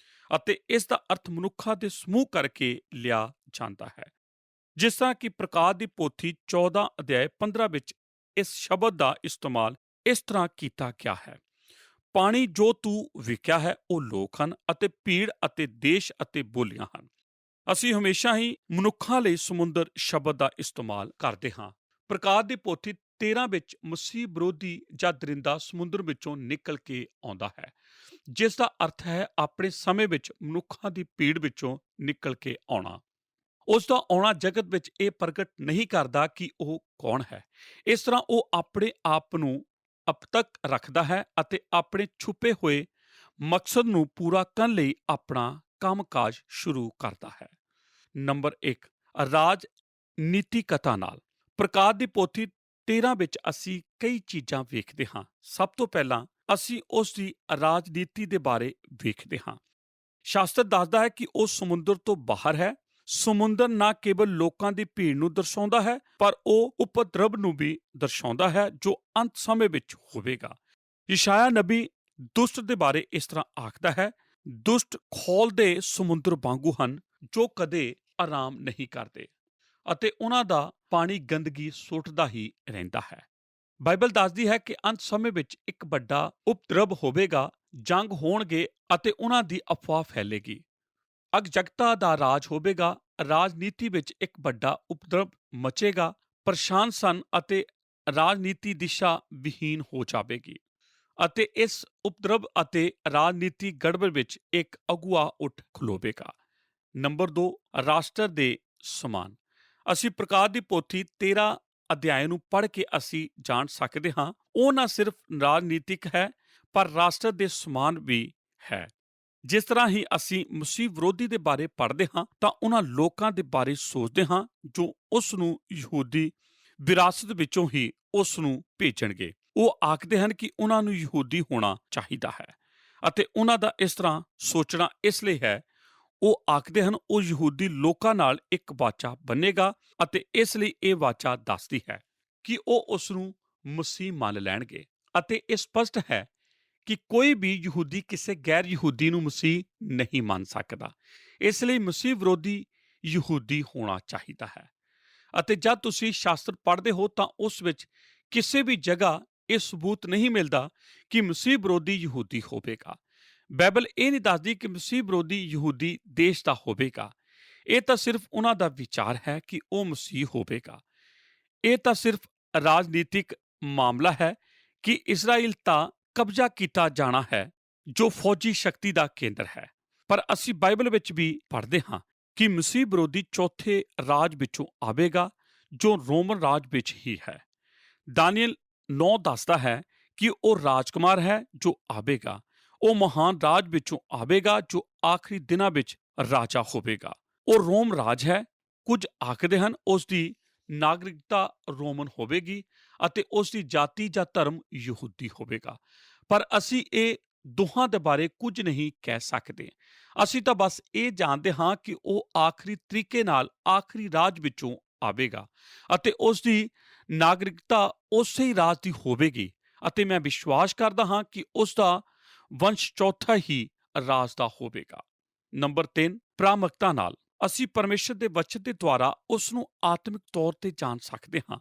ਅਤੇ ਇਸ ਦਾ ਅਰਥ ਮਨੁੱਖਾਂ ਦੇ ਸਮੂਹ ਕਰਕੇ ਲਿਆ ਜਾਂਦਾ ਹੈ। ਜਿਸ ਤਰ੍ਹਾਂ ਕਿ ਪ੍ਰਕਾਸ਼ ਦੀ ਪੋਥੀ 14 ਅਧਿਆਇ 15 ਵਿੱਚ ਇਸ ਸ਼ਬਦ ਦਾ ਇਸਤੇਮਾਲ ਇਸ ਤਰ੍ਹਾਂ ਕੀਤਾ ਗਿਆ ਹੈ, ਪਾਣੀ ਜੋ ਤੂੰ ਵਿਕਿਆ ਹੈ ਉਹ ਲੋਕ ਹਨ ਅਤੇ ਭੀੜ ਅਤੇ ਦੇਸ਼ ਅਤੇ ਬੋਲੀਆਂ ਹਨ। ਅਸੀਂ ਹਮੇਸ਼ਾ ਹੀ ਮਨੁੱਖਾਂ ਲਈ ਸਮੁੰਦਰ ਸ਼ਬਦ ਦਾ ਇਸਤੇਮਾਲ ਕਰਦੇ ਹਾਂ। ਪ੍ਰਕਾਸ਼ ਦੀ ਪੋਥੀ 13 ਵਿੱਚ ਮਸੀਹ ਵਿਰੋਧੀ ਜਾਂ ਦਰਿੰਦਾ ਸਮੁੰਦਰ ਵਿੱਚੋਂ ਨਿਕਲ ਕੇ ਆਉਂਦਾ ਹੈ। ਜਿਸ ਦਾ ਅਰਥ ਹੈ ਆਪਣੇ ਸਮੇਂ ਵਿੱਚ ਮਨੁੱਖਾਂ ਦੀ ਭੀੜ ਵਿੱਚੋਂ ਨਿਕਲ ਕੇ ਆਉਣਾ। ਉਸ ਦਾ ਆਉਣਾ ਜਗਤ ਵਿੱਚ ਇਹ ਪ੍ਰਗਟ ਨਹੀਂ ਕਰਦਾ ਕਿ ਉਹ ਕੌਣ ਹੈ। ਇਸ ਤਰ੍ਹਾਂ ਉਹ ਆਪਣੇ ਆਪ ਨੂੰ ਅਬ ਤੱਕ ਰੱਖਦਾ ਹੈ ਅਤੇ ਆਪਣੇ ਛੁਪੇ ਹੋਏ ਮਕਸਦ ਨੂੰ ਪੂਰਾ ਕਰਨ ਲਈ ਆਪਣਾ ਕੰਮਕਾਜ ਸ਼ੁਰੂ ਕਰਦਾ ਹੈ। ਨੰਬਰ 1, ਰਾਜਨੀਤਿਕਤਾ ਨਾਲ। ਪ੍ਰਕਾਸ਼ ਦੀ ਪੋਥੀ 13 ਵਿੱਚ ਅਸੀਂ ਕਈ ਚੀਜ਼ਾਂ ਵੇਖਦੇ ਹਾਂ। ਸਭ ਤੋਂ ਪਹਿਲਾਂ ਅਸੀਂ ਉਸ ਦੀ ਰਾਜਨੀਤੀ ਦੇ ਬਾਰੇ ਵੇਖਦੇ ਹਾਂ। ਸ਼ਾਸਤਰ ਦੱਸਦਾ ਹੈ ਕਿ ਉਹ ਸਮੁੰਦਰ ਤੋਂ ਬਾਹਰ ਹੈ। ਸਮੁੰਦਰ ਨਾ ਕੇਵਲ ਲੋਕਾਂ ਦੀ ਭੀੜ ਨੂੰ ਦਰਸਾਉਂਦਾ ਹੈ, ਪਰ ਉਹ ਉਪਦਰਵ ਨੂੰ ਵੀ ਦਰਸਾਉਂਦਾ ਹੈ ਜੋ ਅੰਤ ਸਮੇਂ ਵਿੱਚ ਹੋਵੇਗਾ। ਯਸ਼ਾਇਆ ਨਬੀ ਦੁਸ਼ਟ ਦੇ ਬਾਰੇ ਇਸ ਤਰ੍ਹਾਂ ਆਖਦਾ ਹੈ, ਦੁਸ਼ਟ ਖੌਲ ਦੇ ਸਮੁੰਦਰ ਵਾਂਗੂ ਹਨ ਜੋ ਕਦੇ ਆਰਾਮ ਨਹੀਂ ਕਰਦੇ ਅਤੇ ਉਹਨਾਂ ਦਾ ਪਾਣੀ ਗੰਦਗੀ ਸੁੱਟਦਾ ਹੀ ਰਹਿੰਦਾ ਹੈ। ਬਾਈਬਲ ਦੱਸਦੀ ਹੈ ਕਿ ਅੰਤ ਸਮੇਂ ਵਿੱਚ ਇੱਕ ਵੱਡਾ ਉਪਦਰਵ ਹੋਵੇਗਾ, ਜੰਗ ਹੋਣਗੇ ਅਤੇ ਉਹਨਾਂ ਦੀ ਅਫਵਾਹ ਫੈਲੇਗੀ। ਅਗਜਗਤਾ ਦਾ ਰਾਜ ਹੋਵੇਗਾ। ਰਾਜਨੀਤੀ ਵਿੱਚ ਇੱਕ ਵੱਡਾ ਉਪਦਰਵ ਮਚੇਗਾ। ਪ੍ਰਸ਼ਾਸਨ ਅਤੇ ਰਾਜਨੀਤੀ ਦਿਸ਼ਾ ਵਿਹੀਨ ਹੋ ਜਾਵੇਗੀ ਅਤੇ ਇਸ ਉਪਦਰਵ ਅਤੇ ਰਾਜਨੀਤੀ ਗੜਬੜ ਵਿੱਚ ਇੱਕ ਅਗੁਆ ਉੱਠ ਖਲੋਵੇਗਾ। ਨੰਬਰ 2, ਰਾਸ਼ਟਰ ਦੇ ਸਮਾਨ। ਅਸੀਂ ਪ੍ਰਕਾਸ਼ ਦੀ ਪੋਥੀ 13 ਅਧਿਆਇ ਨੂੰ ਪੜ੍ਹ ਕੇ ਅਸੀਂ ਜਾਣ ਸਕਦੇ ਹਾਂ ਉਹ ਨਾ ਸਿਰਫ ਰਾਜਨੀਤਿਕ ਹੈ ਪਰ ਰਾਸ਼ਟਰ ਦੇ ਸਮਾਨ ਵੀ ਹੈ। ਜਿਸ ਤਰ੍ਹਾਂ ਹੀ ਅਸੀਂ ਮਸੀਹ ਵਿਰੋਧੀ ਦੇ ਬਾਰੇ ਪੜ੍ਹਦੇ ਹਾਂ ਤਾਂ ਉਹਨਾਂ ਲੋਕਾਂ ਦੇ ਬਾਰੇ ਸੋਚਦੇ ਹਾਂ ਜੋ ਉਸ ਨੂੰ ਯਹੂਦੀ ਵਿਰਾਸਤ ਵਿੱਚੋਂ ਹੀ ਉਸ ਨੂੰ ਭੇਜਣਗੇ। ਉਹ ਆਖਦੇ ਹਨ ਕਿ ਉਹਨਾਂ ਨੂੰ ਯਹੂਦੀ ਹੋਣਾ ਚਾਹੀਦਾ ਹੈ ਅਤੇ ਉਹਨਾਂ ਦਾ ਇਸ ਤਰ੍ਹਾਂ ਸੋਚਣਾ ਇਸ ਲਈ ਹੈ, ਉਹ ਆਖਦੇ ਹਨ ਉਹ ਯਹੂਦੀ ਲੋਕਾਂ ਨਾਲ ਇੱਕ ਵਾਚਾ ਬੰਨੇਗਾ ਅਤੇ ਇਸ ਲਈ ਇਹ ਵਾਚਾ ਦੱਸਦੀ ਹੈ ਕਿ ਉਹ ਉਸ ਨੂੰ ਮਸੀਹ ਮੰਨ ਲੈਣਗੇ। ਅਤੇ ਇਹ ਸਪਸ਼ਟ ਹੈ ਕਿ ਕੋਈ ਵੀ ਯਹੂਦੀ ਕਿਸੇ ਗੈਰ ਯਹੂਦੀ ਨੂੰ ਮਸੀਹ ਨਹੀਂ ਮੰਨ ਸਕਦਾ। ਇਸ ਲਈ ਮਸੀਹ ਵਿਰੋਧੀ ਯਹੂਦੀ ਹੋਣਾ ਚਾਹੀਦਾ ਹੈ। ਅਤੇ ਜਦ ਤੁਸੀਂ ਸ਼ਾਸਤਰ ਪੜ੍ਹਦੇ ਹੋ ਤਾਂ ਉਸ ਵਿੱਚ ਕਿਸੇ ਵੀ ਜਗ੍ਹਾ ਇਹ ਸਬੂਤ ਨਹੀਂ ਮਿਲਦਾ ਕਿ ਮਸੀਹ ਵਿਰੋਧੀ ਯਹੂਦੀ ਹੋਵੇਗਾ। ਬਾਈਬਲ ਇਹ ਨਹੀਂ ਦੱਸਦੀ ਕਿ ਮਸੀਹ ਵਿਰੋਧੀ ਯਹੂਦੀ ਦੇਸ਼ ਦਾ ਹੋਵੇਗਾ। ਇਹ ਤਾਂ ਸਿਰਫ ਉਹਨਾਂ ਦਾ ਵਿਚਾਰ ਹੈ ਕਿ ਉਹ ਮਸੀਹ ਹੋਵੇਗਾ। ਇਹ ਤਾਂ ਸਿਰਫ ਰਾਜਨੀਤਿਕ ਮਾਮਲਾ ਹੈ ਕਿ ਇਸਰਾਇਲ ਤਾਂ ਕਬਜ਼ਾ ਕੀਤਾ ਜਾਣਾ ਹੈ ਜੋ ਫੌਜੀ ਸ਼ਕਤੀ ਦਾ ਕੇਂਦਰ ਹੈ। ਪਰ ਅਸੀਂ ਬਾਈਬਲ ਵਿੱਚ ਵੀ ਪੜ੍ਹਦੇ ਹਾਂ ਕਿ ਮਸੀਹ ਵਿਰੋਧੀ ਚੌਥੇ ਰਾਜ ਵਿੱਚੋਂ ਆਵੇਗਾ ਜੋ ਰੋਮਨ ਰਾਜ ਵਿੱਚ ਹੀ ਹੈ। ਦਾਨੀਏਲ 9 ਦੱਸਦਾ ਹੈ ਕਿ ਉਹ ਰਾਜਕੁਮਾਰ ਹੈ ਜੋ ਆਵੇਗਾ। ਉਹ ਮਹਾਨ ਰਾਜ ਵਿੱਚੋਂ ਆਵੇਗਾ ਜੋ ਆਖਰੀ ਦਿਨਾਂ ਵਿੱਚ ਰਾਜਾ ਹੋਵੇਗਾ। ਉਹ ਰੋਮ ਰਾਜ ਹੈ। ਕੁਝ ਆਖਦੇ ਹਨ ਉਸ ਦੀ ਨਾਗਰਿਕਤਾ ਰੋਮਨ ਹੋਵੇਗੀ ਅਤੇ ਉਸ ਦੀ ਜਾਤੀ ਜਾਂ ਧਰਮ ਯਹੂਦੀ ਹੋਵੇਗਾ। ਪਰ ਅਸੀਂ ਇਹ ਦੋਹਾਂ ਦੇ ਬਾਰੇ ਕੁਝ ਨਹੀਂ ਕਹਿ ਸਕਦੇ। ਅਸੀਂ ਤਾਂ ਬਸ ਇਹ ਜਾਣਦੇ ਹਾਂ ਕਿ ਉਹ ਆਖਰੀ ਤਰੀਕੇ ਨਾਲ ਆਖਰੀ ਰਾਜ ਵਿੱਚੋਂ ਆਵੇਗਾ ਅਤੇ ਉਸ ਦੀ ਨਾਗਰਿਕਤਾ ਉਸੇ ਹੀ ਰਾਜ ਦੀ ਹੋਵੇਗੀ ਅਤੇ ਮੈਂ ਵਿਸ਼ਵਾਸ ਕਰਦਾ ਹਾਂ ਕਿ ਉਸ ਦਾ ਵੰਸ਼ ਚੌਥਾ ਹੀ ਰਾਜ ਦਾ ਹੋਵੇਗਾ। ਨੰਬਰ 3, ਪ੍ਰਾਮੁਖਤਾ ਨਾਲ। ਅਸੀਂ ਪਰਮੇਸ਼ਰ ਦੇ ਵਚਨ ਦੇ ਦੁਆਰਾ ਉਸ ਨੂੰ ਆਤਮਿਕ ਤੌਰ ਤੇ ਜਾਣ ਸਕਦੇ ਹਾਂ।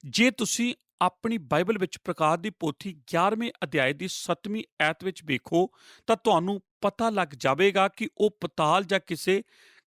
ਜੇ ਤੁਸੀਂ ਆਪਣੀ ਬਾਈਬਲ ਵਿੱਚ ਪ੍ਰਕਾਸ਼ ਦੀ ਪੋਥੀ 11ਵੇਂ ਅਧਿਆਇ ਦੀ 7ਵੀਂ ਐਤ ਵਿੱਚ ਵੇਖੋ ਤਾਂ ਤੁਹਾਨੂੰ ਪਤਾ ਲੱਗ ਜਾਵੇਗਾ ਕਿ ਉਹ ਪਤਾਲ ਜਾਂ ਕਿਸੇ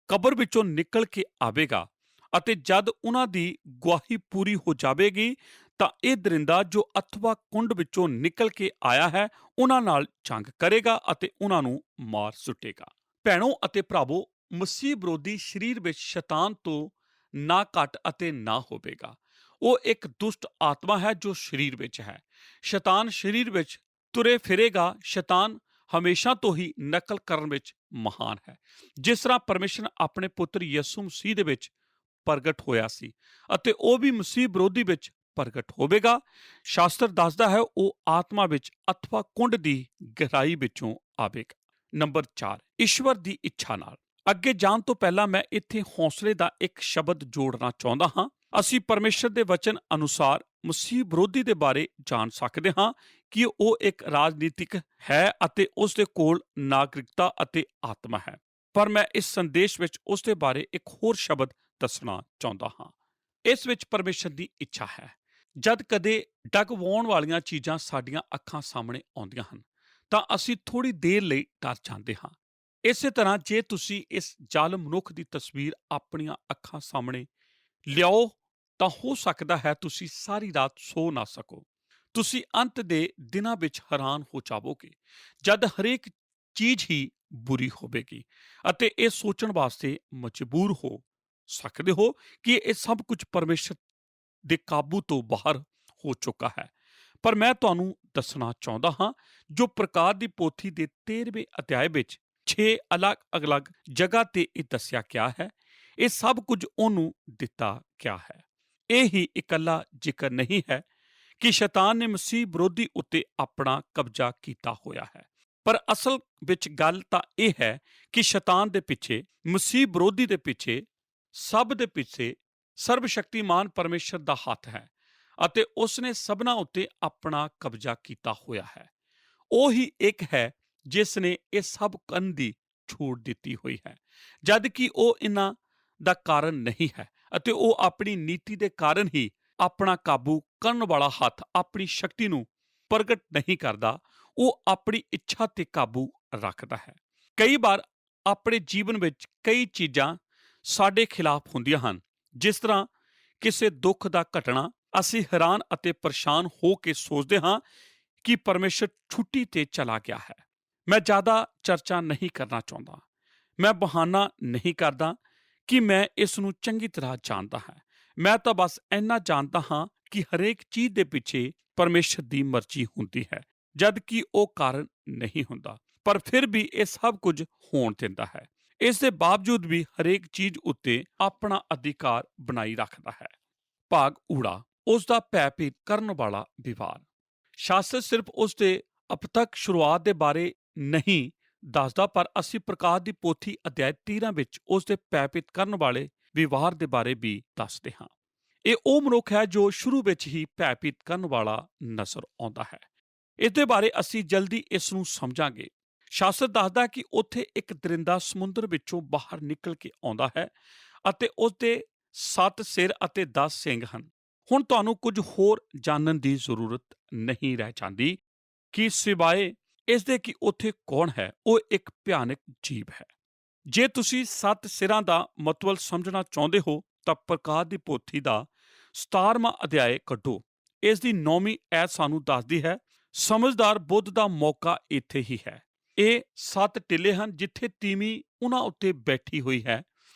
ਕਬਰ ਵਿੱਚੋਂ ਨਿਕਲ ਕੇ ਆਵੇਗਾ ਅਤੇ ਜਦ ਉਹਨਾਂ ਦੀ ਗਵਾਹੀ ਪੂਰੀ ਹੋ ਜਾਵੇਗੀ ਤਾਂ ਇਹ ਦਰਿੰਦਾ ਜੋ ਅਥਵਾ ਕੁੰਡ ਵਿੱਚੋਂ ਨਿਕਲ ਕੇ ਆਇਆ ਹੈ ਉਹਨਾਂ ਨਾਲ ਜੰਗ ਕਰੇਗਾ ਅਤੇ ਉਹਨਾਂ ਨੂੰ ਮਾਰ ਸੁੱਟੇਗਾ। ਭੈਣੋ ਅਤੇ ਭਰਾਵੋ, ਮਸੀਹ ਵਿਰੋਧੀ ਸਰੀਰ ਵਿੱਚ ਸ਼ੈਤਾਨ ਤੋਂ ਨਾ ਘੱਟ ਅਤੇ ਨਾ ਹੋਵੇਗਾ। ਉਹ ਇੱਕ ਦੁਸ਼ਟ ਆਤਮਾ ਹੈ ਜੋ ਸਰੀਰ ਵਿੱਚ ਹੈ। ਸ਼ੈਤਾਨ ਸਰੀਰ ਵਿੱਚ ਤੁਰੇ ਫਿਰੇਗਾ। ਸ਼ੈਤਾਨ ਹਮੇਸ਼ਾ ਤੋਂ ਹੀ ਨਕਲ ਕਰਨ ਵਿੱਚ ਮਹਾਨ ਹੈ। ਜਿਸ ਤਰ੍ਹਾਂ ਪਰਮੇਸ਼ਰ ਆਪਣੇ ਪੁੱਤਰ ਯਿਸੂ ਮਸੀਹ ਦੇ ਵਿੱਚ ਪ੍ਰਗਟ ਹੋਇਆ ਸੀ ਅਤੇ ਉਹ ਵੀ ਮਸੀਹ ਵਿਰੋਧੀ ਵਿੱਚ ਪ੍ਰਗਟ ਹੋਵੇਗਾ। ਸ਼ਾਸਤਰ ਦੱਸਦਾ ਹੈ ਉਹ ਆਤਮਾ ਵਿੱਚ ਅਥਵਾ ਕੁੰਡ ਦੀ ਗਹਿਰਾਈ ਵਿੱਚੋਂ ਆਵੇਗਾ। ਨੰਬਰ 4, ਈਸ਼ਵਰ ਦੀ ਇੱਛਾ ਨਾਲ। ਅੱਗੇ ਜਾਣ ਤੋਂ ਪਹਿਲਾਂ ਮੈਂ ਇੱਥੇ ਹੌਸਲੇ ਦਾ ਇੱਕ ਸ਼ਬਦ ਜੋੜਨਾ ਚਾਹੁੰਦਾ ਹਾਂ। ਅਸੀਂ ਪਰਮੇਸ਼ਰ ਦੇ ਵਚਨ ਅਨੁਸਾਰ ਮਸੀਹ ਵਿਰੋਧੀ ਦੇ ਬਾਰੇ ਜਾਣ ਸਕਦੇ ਹਾਂ ਕਿ ਉਹ ਇੱਕ ਰਾਜਨੀਤਿਕ ਹੈ ਅਤੇ ਉਸ ਦੇ ਕੋਲ ਨਾਗਰਿਕਤਾ ਅਤੇ ਆਤਮਾ ਹੈ। ਪਰ ਮੈਂ ਇਸ ਸੰਦੇਸ਼ ਵਿੱਚ ਉਸ ਦੇ ਬਾਰੇ ਇੱਕ ਹੋਰ ਸ਼ਬਦ ਦੱਸਣਾ ਚਾਹੁੰਦਾ ਹਾਂ। ਇਸ ਵਿੱਚ ਪਰਮੇਸ਼ਰ ਦੀ ਇੱਛਾ ਹੈ। ਜਦ ਕਦੇ ਡਗਵਾਉਣ ਵਾਲੀਆਂ ਚੀਜ਼ਾਂ ਸਾਡੀਆਂ ਅੱਖਾਂ ਸਾਹਮਣੇ ਆਉਂਦੀਆਂ ਹਨ ਤਾਂ ਅਸੀਂ ਥੋੜ੍ਹੀ ਦੇਰ ਲਈ ਡਰ ਜਾਂਦੇ ਹਾਂ। ਇਸੇ ਤਰ੍ਹਾਂ ਜੇ ਤੁਸੀਂ ਇਸ ਜ਼ਾਲਮ ਮਨੁੱਖ ਦੀ ਤਸਵੀਰ ਆਪਣੀਆਂ ਅੱਖਾਂ ਸਾਹਮਣੇ ਲਿਆਓ ਤਾਂ ਹੋ ਸਕਦਾ ਹੈ ਤੁਸੀਂ ਸਾਰੀ ਰਾਤ ਸੋ ਨਾ ਸਕੋ। ਤੁਸੀਂ ਅੰਤ ਦੇ ਦਿਨਾਂ ਵਿੱਚ ਹੈਰਾਨ ਹੋ ਜਾਵੋਗੇ ਜਦ ਹਰੇਕ ਚੀਜ਼ ਹੀ ਬੁਰੀ ਹੋਵੇਗੀ ਅਤੇ ਇਹ ਸੋਚਣ ਵਾਸਤੇ ਮਜਬੂਰ ਹੋ ਸਕਦੇ ਹੋ ਕਿ ਇਹ ਸਭ ਕੁਝ ਪਰਮੇਸ਼ਰ ਦੇ ਕਾਬੂ ਤੋਂ ਬਾਹਰ ਹੋ ਚੁੱਕਾ ਹੈ। ਪਰ ਮੈਂ ਤੁਹਾਨੂੰ ਦੱਸਣਾ ਚਾਹੁੰਦਾ ਹਾਂ, ਜੋ ਪ੍ਰਕਾਸ਼ ਦੀ ਪੋਥੀ ਦੇ 13ਵੇਂ ਅਧਿਆਇ ਵਿੱਚ 6 ਅਲੱਗ-ਅਲੱਗ ਜਗ੍ਹਾ ਤੇ ਇਹ ਦੱਸਿਆ ਗਿਆ ਹੈ, ਇਹ ਸਭ ਕੁਝ ਉਹਨੂੰ ਦਿੱਤਾ ਗਿਆ ਹੈ। ਇਹ ਹੀ ਇਕੱਲਾ ਜ਼ਿਕਰ ਨਹੀਂ ਹੈ ਕਿ ਸ਼ੈਤਾਨ ਨੇ ਮਸੀਹ ਵਿਰੋਧੀ ਉੱਤੇ ਆਪਣਾ ਕਬਜ਼ਾ ਕੀਤਾ ਹੋਇਆ ਹੈ, ਪਰ ਅਸਲ ਵਿੱਚ ਗੱਲ ਤਾਂ ਇਹ ਹੈ ਕਿ ਸ਼ੈਤਾਨ ਦੇ ਪਿੱਛੇ, ਮਸੀਹ ਵਿਰੋਧੀ ਦੇ ਪਿੱਛੇ, ਸਭ ਦੇ ਪਿੱਛੇ ਸਰਬਸ਼ਕਤੀਮਾਨ ਪਰਮੇਸ਼ਰ ਦਾ ਹੱਥ ਹੈ ਅਤੇ ਉਸਨੇ ਸਭਨਾਂ ਉੱਤੇ ਆਪਣਾ ਕਬਜ਼ਾ ਕੀਤਾ ਹੋਇਆ ਹੈ। ਉਹ ਹੀ ਇੱਕ ਹੈ ਜਿਸ ਨੇ ਇਹ ਸਭ ਕਰਨ ਦੀ ਛੂਟ ਦਿੱਤੀ ਹੋਈ ਹੈ, ਜਦ ਕਿ ਉਹ ਇਹਨਾਂ ਦਾ ਕਾਰਨ ਨਹੀਂ ਹੈ ਅਤੇ ਉਹ ਆਪਣੀ ਨੀਤੀ ਦੇ ਕਾਰਨ ਹੀ ਆਪਣਾ ਕਾਬੂ ਕਰਨ ਵਾਲਾ ਹੱਥ, ਆਪਣੀ ਸ਼ਕਤੀ ਨੂੰ ਪ੍ਰਗਟ ਨਹੀਂ ਕਰਦਾ। ਉਹ ਆਪਣੀ ਇੱਛਾ ਤੇ ਕਾਬੂ ਰੱਖਦਾ ਹੈ। ਕਈ ਵਾਰ ਆਪਣੇ ਜੀਵਨ ਵਿੱਚ ਕਈ ਚੀਜ਼ਾਂ ਸਾਡੇ ਖਿਲਾਫ ਹੁੰਦੀਆਂ ਹਨ, ਜਿਸ ਤਰ੍ਹਾਂ ਕਿਸੇ ਦੁੱਖ ਦਾ ਘਟਣਾ। ਅਸੀਂ ਹੈਰਾਨ ਅਤੇ ਪਰੇਸ਼ਾਨ ਹੋ ਕੇ ਸੋਚਦੇ ਹਾਂ ਕਿ ਪਰਮੇਸ਼ਰ ਛੁੱਟੀ ਤੇ ਚਲਾ ਗਿਆ ਹੈ। ਮੈਂ ਜ਼ਿਆਦਾ ਚਰਚਾ ਨਹੀਂ ਕਰਨਾ ਚਾਹੁੰਦਾ। ਮੈਂ ਬਹਾਨਾ ਨਹੀਂ ਕਰਦਾ ਕਿ ਮੈਂ ਇਸ ਨੂੰ ਚੰਗੀ ਤਰ੍ਹਾਂ ਜਾਣਦਾ ਹਾਂ। ਮੈਂ ਤਾਂ ਬਸ ਇੰਨਾ ਜਾਣਦਾ ਹਾਂ ਕਿ ਹਰੇਕ ਚੀਜ਼ ਦੇ ਪਿੱਛੇ ਪਰਮੇਸ਼ਰ ਦੀ ਮਰਜ਼ੀ ਹੁੰਦੀ ਹੈ, ਜਦ ਕਿ ਉਹ ਕਾਰਨ ਨਹੀਂ ਹੁੰਦਾ, ਪਰ ਫਿਰ ਵੀ ਇਹ ਸਭ ਕੁਝ ਹੋਣ ਦਿੰਦਾ ਹੈ। ਇਸ ਦੇ ਬਾਵਜੂਦ ਵੀ ਹਰੇਕ ਚੀਜ਼ ਉੱਤੇ ਆਪਣਾ ਅਧਿਕਾਰ ਬਣਾਈ ਰੱਖਦਾ ਹੈ। ਭਾਗ ਊੜਾ, ਉਸ ਦਾ ਭੈਭੀਤ ਕਰਨ ਵਾਲਾ ਵਿਵਹਾਰ। ਸ਼ਾਸਤਰ ਸਿਰਫ ਉਸ ਦੇ ਅਪਤਕ ਸ਼ੁਰੂਆਤ ਦੇ ਬਾਰੇ ਨਹੀਂ ਦੱਸਦਾ, ਪਰ ਅਸੀਂ ਪ੍ਰਕਾਸ਼ ਦੀ ਪੋਥੀ ਅਧਿਆਇ 13 ਵਿੱਚ ਉਸ ਦੇ ਭੈਭੀਤ ਕਰਨ ਵਾਲੇ ਵਿਵਹਾਰ ਦੇ ਬਾਰੇ ਵੀ ਦੱਸਦੇ ਹਾਂ। ਇਹ ਉਹ ਮਨੁੱਖ ਹੈ ਜੋ ਸ਼ੁਰੂ ਵਿੱਚ ਹੀ ਭੈਭੀਤ ਕਰਨ ਵਾਲਾ ਨਜ਼ਰ ਆਉਂਦਾ ਹੈ। ਇਸ ਦੇ ਬਾਰੇ ਅਸੀਂ ਜਲਦੀ ਇਸ ਨੂੰ ਸਮਝਾਂਗੇ। ਸ਼ਾਸਤਰ ਦੱਸਦਾ ਕਿ ਉੱਥੇ ਇੱਕ ਦਰਿੰਦਾ ਸਮੁੰਦਰ ਵਿੱਚੋਂ ਬਾਹਰ ਨਿਕਲ ਕੇ ਆਉਂਦਾ ਹੈ ਅਤੇ ਉਸ ਦੇ 7 ਸਿਰ ਅਤੇ 10 ਸਿੰਗ ਹਨ। ਹੁਣ ਤੁਹਾਨੂੰ ਕੁਝ ਹੋਰ ਜਾਣਨ ਦੀ ਜ਼ਰੂਰਤ ਨਹੀਂ ਰਹਿ ਜਾਂਦੀ ਕਿ ਸਿਵਾਏ ਇਸ ਦੇ ਕਿ ਉੱਥੇ ਕੌਣ ਹੈ। ਉਹ ਇੱਕ ਭਿਆਨਕ ਜੀਵ ਹੈ। ਜੇ ਤੁਸੀਂ 7 ਸਿਰਾਂ ਦਾ ਮਤਲਬ ਸਮਝਣਾ ਚਾਹੁੰਦੇ ਹੋ ਤਾਂ ਪ੍ਰਕਾਸ਼ ਦੀ ਪੋਥੀ ਦਾ 17ਵਾਂ ਅਧਿਆਇ ਕੱਢੋ। ਇਸ ਦੀ 9ਵੀਂ ਐਤ ਸਾਨੂੰ ਦੱਸਦੀ ਹੈ, ਸਮਝਦਾਰ ਬੁੱਧ ਦਾ ਮੌਕਾ ਇੱਥੇ ਹੀ ਹੈ। ਇਹ 7 ਟਿੱਲੇ ਹਨ ਜਿੱਥੇ ਤੀਵੀਂ ਉਹਨਾਂ ਉੱਤੇ ਬੈਠੀ ਹੋਈ ਹੈ।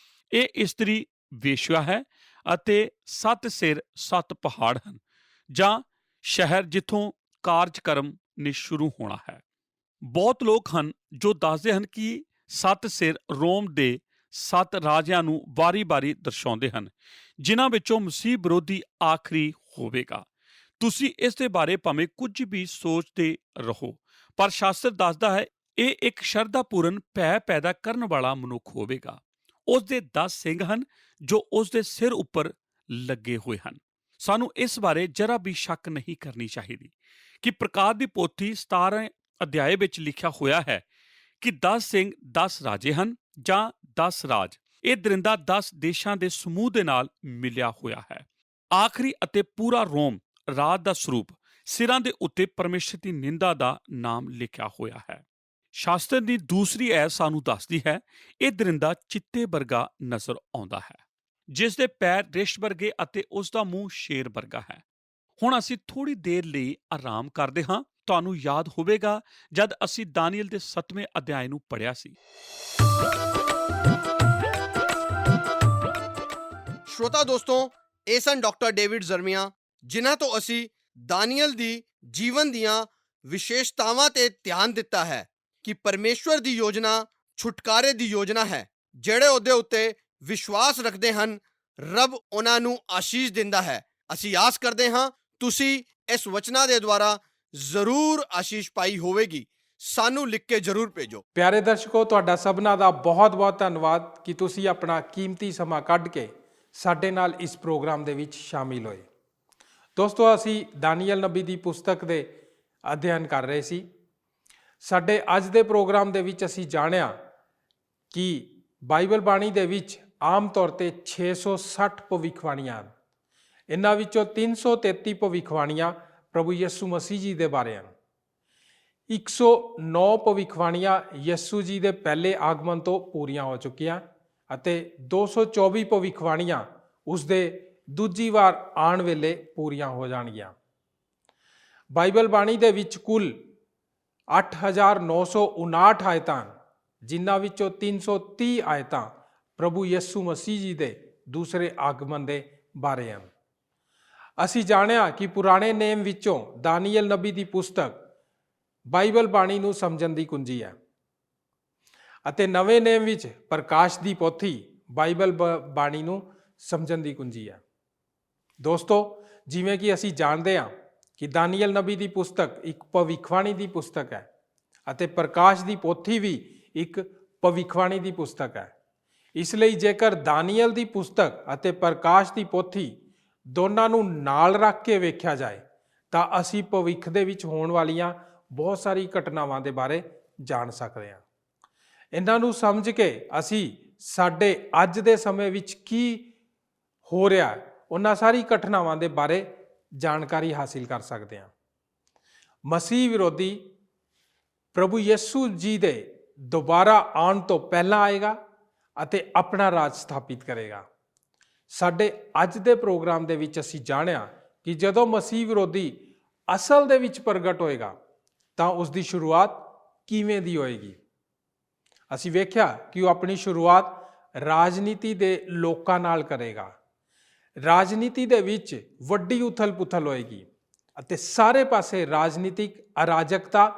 ਇਹ ਇਸਤਰੀ ਵੇਸ਼ਿਆ ਹੈ ਅਤੇ 7 ਸਿਰ 7 ਪਹਾੜ ਹਨ ਜਾਂ ਸ਼ਹਿਰ ਜਿੱਥੋਂ ਕਾਰਜਕਰਮ ਨੇ ਸ਼ੁਰੂ ਹੋਣਾ ਹੈ। ਬਹੁਤ ਲੋਕ ਹਨ ਜੋ ਦੱਸਦੇ ਹਨ ਕਿ 7 ਸਿਰ ਰੋਮ ਦੇ 7 ਰਾਜਿਆਂ ਨੂੰ ਵਾਰੀ-ਵਾਰੀ ਦਰਸਾਉਂਦੇ ਹਨ, ਜਿਨ੍ਹਾਂ ਵਿੱਚੋਂ ਮਸੀਹ ਵਿਰੋਧੀ ਆਖਰੀ ਹੋਵੇਗਾ। ਤੁਸੀਂ ਇਸ ਦੇ ਬਾਰੇ ਭਾਵੇਂ ਕੁਝ ਵੀ ਸੋਚਦੇ ਰਹੋ, ਪਰ ਸ਼ਾਸਤਰ ਦੱਸਦਾ ਹੈ ਇਹ ਇੱਕ ਸ਼ਰਧਾਪੂਰਨ ਭੈ ਪੈਦਾ ਕਰਨ ਵਾਲਾ ਮਨੁੱਖ ਹੋਵੇਗਾ। ਉਸ ਦੇ 10 ਸਿੰਗ ਹਨ ਜੋ ਉਸ ਦੇ ਸਿਰ ਉੱਪਰ ਲੱਗੇ ਹੋਏ ਹਨ। ਸਾਨੂੰ ਇਸ ਬਾਰੇ ਜਰਾ ਵੀ ਸ਼ੱਕ ਨਹੀਂ ਕਰਨੀ ਚਾਹੀਦੀ ਕਿ ਪ੍ਰਕਾਸ਼ ਦੀ ਪੋਥੀ 17 ਅਧਿਆਏ ਵਿੱਚ ਲਿਖਿਆ ਹੋਇਆ ਹੈ ਕਿ 10 ਸਿੰਘ 10 ਰਾਜੇ ਹਨ ਜਾਂ 10 ਰਾਜ। ਇਹ ਦਰਿੰਦਾ 10 ਦੇਸ਼ਾਂ ਦੇ ਸਮੂਹ ਦੇ ਨਾਲ ਮਿਲਿਆ ਹੋਇਆ ਹੈ। ਆਖਰੀ ਅਤੇ ਪੂਰਾ ਰੋਮ ਰਾਜ ਦਾ ਸਰੂਪ, ਸਿਰਾਂ ਦੇ ਉੱਤੇ ਪਰਮੇਸ਼ਰ ਦੀ ਨਿੰਦਾ ਦਾ ਨਾਮ ਲਿਖਿਆ ਹੋਇਆ ਹੈ। ਸ਼ਾਸਤਰ ਦੀ ਦੂਸਰੀ ਐਤ ਸਾਨੂੰ ਦੱਸਦੀ ਹੈ ਇਹ ਦਰਿੰਦਾ ਚਿੱਤੇ ਵਰਗਾ ਨਜ਼ਰ ਆਉਂਦਾ ਹੈ, ਜਿਸ ਦੇ ਪੈਰ ਰਿਛ ਵਰਗੇ ਅਤੇ ਉਸ ਦਾ ਮੂੰਹ ਸ਼ੇਰ ਵਰਗਾ ਹੈ। ਹੁਣ ਅਸੀਂ ਥੋੜੀ ਦੇਰ ਲਈ ਆਰਾਮ ਕਰਦੇ ਹਾਂ। ਤੁਹਾਨੂੰ ਯਾਦ ਹੋਵੇਗਾ ਜਦ ਅਸੀਂ ਦਾਨੀਏਲ ਦੇ 7ਵੇਂ ਅਧਿਆਇ ਨੂੰ ਪੜ੍ਹਿਆ ਸੀ। ਸ਼੍ਰੋਤਾ ਦੋਸਤੋ, ਇਹ ਸਨ ਡਾਕਟਰ ਡੇਵਿਡ ਜ਼ਰਮੀਆ, ਜਿਨ੍ਹਾਂ ਤੋਂ ਅਸੀਂ ਦਾਨੀਏਲ ਦੀ ਜੀਵਨ ਦੀਆਂ ਵਿਸ਼ੇਸ਼ਤਾਵਾਂ ਤੇ ਧਿਆਨ ਦਿੱਤਾ ਹੈ ਕਿ ਪਰਮੇਸ਼ਵਰ ਦੀ ਯੋਜਨਾ ਛੁਟਕਾਰੇ ਦੀ ਯੋਜਨਾ ਹੈ। ਜਿਹੜੇ ਉਹਦੇ ਉੱਤੇ ਵਿਸ਼ਵਾਸ ਰੱਖਦੇ ਹਨ, ਰੱਬ ਉਹਨਾਂ ਨੂੰ ਆਸ਼ੀਸ਼ ਦਿੰਦਾ ਹੈ। ਅਸੀਂ ਆਸ ਕਰਦੇ ਹਾਂ ਤੁਸੀਂ ਇਸ ਵਚਨਾਂ ਦੇ ਦੁਆਰਾ ਜ਼ਰੂਰ ਆਸ਼ੀਸ਼ ਪਾਈ ਹੋਵੇਗੀ। ਸਾਨੂੰ ਲਿਖ ਕੇ ਜ਼ਰੂਰ ਭੇਜੋ। ਪਿਆਰੇ ਦਰਸ਼ਕੋ, ਤੁਹਾਡਾ ਸਭਨਾਂ ਦਾ ਬਹੁਤ-ਬਹੁਤ ਧੰਨਵਾਦ ਕਿ ਤੁਸੀਂ ਆਪਣਾ ਕੀਮਤੀ ਸਮਾਂ ਕੱਢ ਕੇ ਸਾਡੇ ਨਾਲ ਇਸ ਪ੍ਰੋਗਰਾਮ ਦੇ ਵਿੱਚ ਸ਼ਾਮਿਲ ਹੋਏ। ਦੋਸਤੋ, ਅਸੀਂ ਦਾਨੀਏਲ ਨਬੀ ਦੀ ਪੁਸਤਕ ਦੇ ਅਧਿਐਨ ਕਰ ਰਹੇ ਸੀ। ਸਾਡੇ ਅੱਜ ਦੇ ਪ੍ਰੋਗਰਾਮ ਦੇ ਵਿੱਚ ਅਸੀਂ ਜਾਣਿਆ ਕਿ ਬਾਈਬਲ ਬਾਣੀ ਦੇ ਵਿੱਚ ਆਮ ਤੌਰ ਤੇ 660 ਭਵਿੱਖਬਾਣੀਆਂ ਹਨ। ਇਹਨਾਂ ਵਿੱਚੋਂ 333 ਭਵਿੱਖਬਾਣੀਆਂ ਪ੍ਰਭੂ ਯਿਸੂ ਮਸੀਹ ਜੀ ਦੇ ਬਾਰੇ ਹਨ। 109 ਭਵਿੱਖਬਾਣੀਆਂ ਯਿਸੂ ਜੀ ਦੇ ਪਹਿਲੇ ਆਗਮਨ ਤੋਂ ਪੂਰੀਆਂ ਹੋ ਚੁੱਕੀਆਂ ਅਤੇ 224 ਭਵਿੱਖਬਾਣੀਆਂ ਉਸ ਦੇ ਦੂਜੀ ਵਾਰ ਆਉਣ ਵੇਲੇ ਪੂਰੀਆਂ ਹੋ ਜਾਣਗੀਆਂ। ਬਾਈਬਲ ਬਾਣੀ ਦੇ ਵਿੱਚ ਕੁੱਲ 8959 ਆਇਤਾਂ ਹਨ, ਜਿਨ੍ਹਾਂ ਵਿੱਚੋਂ 330 ਆਇਤਾਂ ਪ੍ਰਭੂ ਯਿਸੂ ਮਸੀਹ ਜੀ ਦੇ ਦੂਸਰੇ ਆਗਮਨ ਦੇ ਬਾਰੇ ਹਨ। ਅਸੀਂ ਜਾਣਿਆ ਕਿ ਪੁਰਾਣੇ ਨੇਮ ਵਿੱਚੋਂ ਦਾਨੀਏਲ ਨਬੀ ਦੀ ਪੁਸਤਕ ਬਾਈਬਲ ਬਾਣੀ ਨੂੰ ਸਮਝਣ ਦੀ ਕੁੰਜੀ ਹੈ ਅਤੇ ਨਵੇਂ ਨੇਮ ਵਿੱਚ ਪ੍ਰਕਾਸ਼ ਦੀ ਪੋਥੀ ਬਾਈਬਲ ਬਾਣੀ ਨੂੰ ਸਮਝਣ ਦੀ ਕੁੰਜੀ ਹੈ। ਦੋਸਤੋ, ਜਿਵੇਂ ਕਿ ਅਸੀਂ ਜਾਣਦੇ ਹਾਂ ਕਿ ਦਾਨੀਏਲ ਨਬੀ ਦੀ ਪੁਸਤਕ ਇੱਕ ਭਵਿੱਖਬਾਣੀ ਦੀ ਪੁਸਤਕ ਹੈ ਅਤੇ ਪ੍ਰਕਾਸ਼ ਦੀ ਪੋਥੀ ਵੀ ਇੱਕ ਭਵਿੱਖਬਾਣੀ ਦੀ ਪੁਸਤਕ ਹੈ। ਇਸ ਲਈ ਜੇਕਰ ਦਾਨੀਏਲ ਦੀ ਪੁਸਤਕ ਅਤੇ ਪ੍ਰਕਾਸ਼ ਦੀ ਪੋਥੀ ਦੋਨਾਂ ਨੂੰ ਨਾਲ ਰੱਖ ਕੇ ਵੇਖਿਆ ਜਾਏ ਤਾਂ ਅਸੀਂ ਭਵਿੱਖ ਦੇ ਵਿੱਚ ਹੋਣ ਵਾਲੀਆਂ ਬਹੁਤ ਸਾਰੀ ਘਟਨਾਵਾਂ ਦੇ ਬਾਰੇ ਜਾਣ ਸਕਦੇ ਹਾਂ। ਇਹਨਾਂ ਨੂੰ ਸਮਝ ਕੇ ਅਸੀਂ ਸਾਡੇ ਅੱਜ ਦੇ ਸਮੇਂ ਵਿੱਚ ਕੀ ਹੋ ਰਿਹਾ ਹੈ ਉਹਨਾਂ ਸਾਰੀ ਘਟਨਾਵਾਂ ਦੇ ਬਾਰੇ ਜਾਣਕਾਰੀ ਹਾਸਿਲ ਕਰ ਸਕਦੇ ਹਾਂ। ਮਸੀਹ ਵਿਰੋਧੀ ਪ੍ਰਭੂ ਯਿਸੂ ਜੀ ਦੇ ਦੁਬਾਰਾ ਆਉਣ ਤੋਂ ਪਹਿਲਾਂ ਆਏਗਾ ਅਤੇ ਆਪਣਾ ਰਾਜ ਸਥਾਪਿਤ ਕਰੇਗਾ। ਸਾਡੇ ਅੱਜ ਦੇ ਪ੍ਰੋਗਰਾਮ ਦੇ ਵਿੱਚ ਅਸੀਂ ਜਾਣਿਆ ਕਿ ਜਦੋਂ ਮਸੀਹ ਵਿਰੋਧੀ ਅਸਲ ਦੇ ਵਿੱਚ ਪ੍ਰਗਟ ਹੋਏਗਾ ਤਾਂ ਉਸ ਦੀ ਸ਼ੁਰੂਆਤ ਕਿਵੇਂ ਦੀ ਹੋਏਗੀ। ਅਸੀਂ ਵੇਖਿਆ ਕਿ ਉਹ ਆਪਣੀ ਸ਼ੁਰੂਆਤ ਰਾਜਨੀਤੀ ਦੇ ਲੋਕਾਂ ਨਾਲ ਕਰੇਗਾ। ਰਾਜਨੀਤੀ ਦੇ ਵਿੱਚ ਵੱਡੀ ਉਥਲ-ਪੁਥਲ ਹੋਏਗੀ ਅਤੇ ਸਾਰੇ ਪਾਸੇ ਰਾਜਨੀਤਿਕ ਅਰਾਜਕਤਾ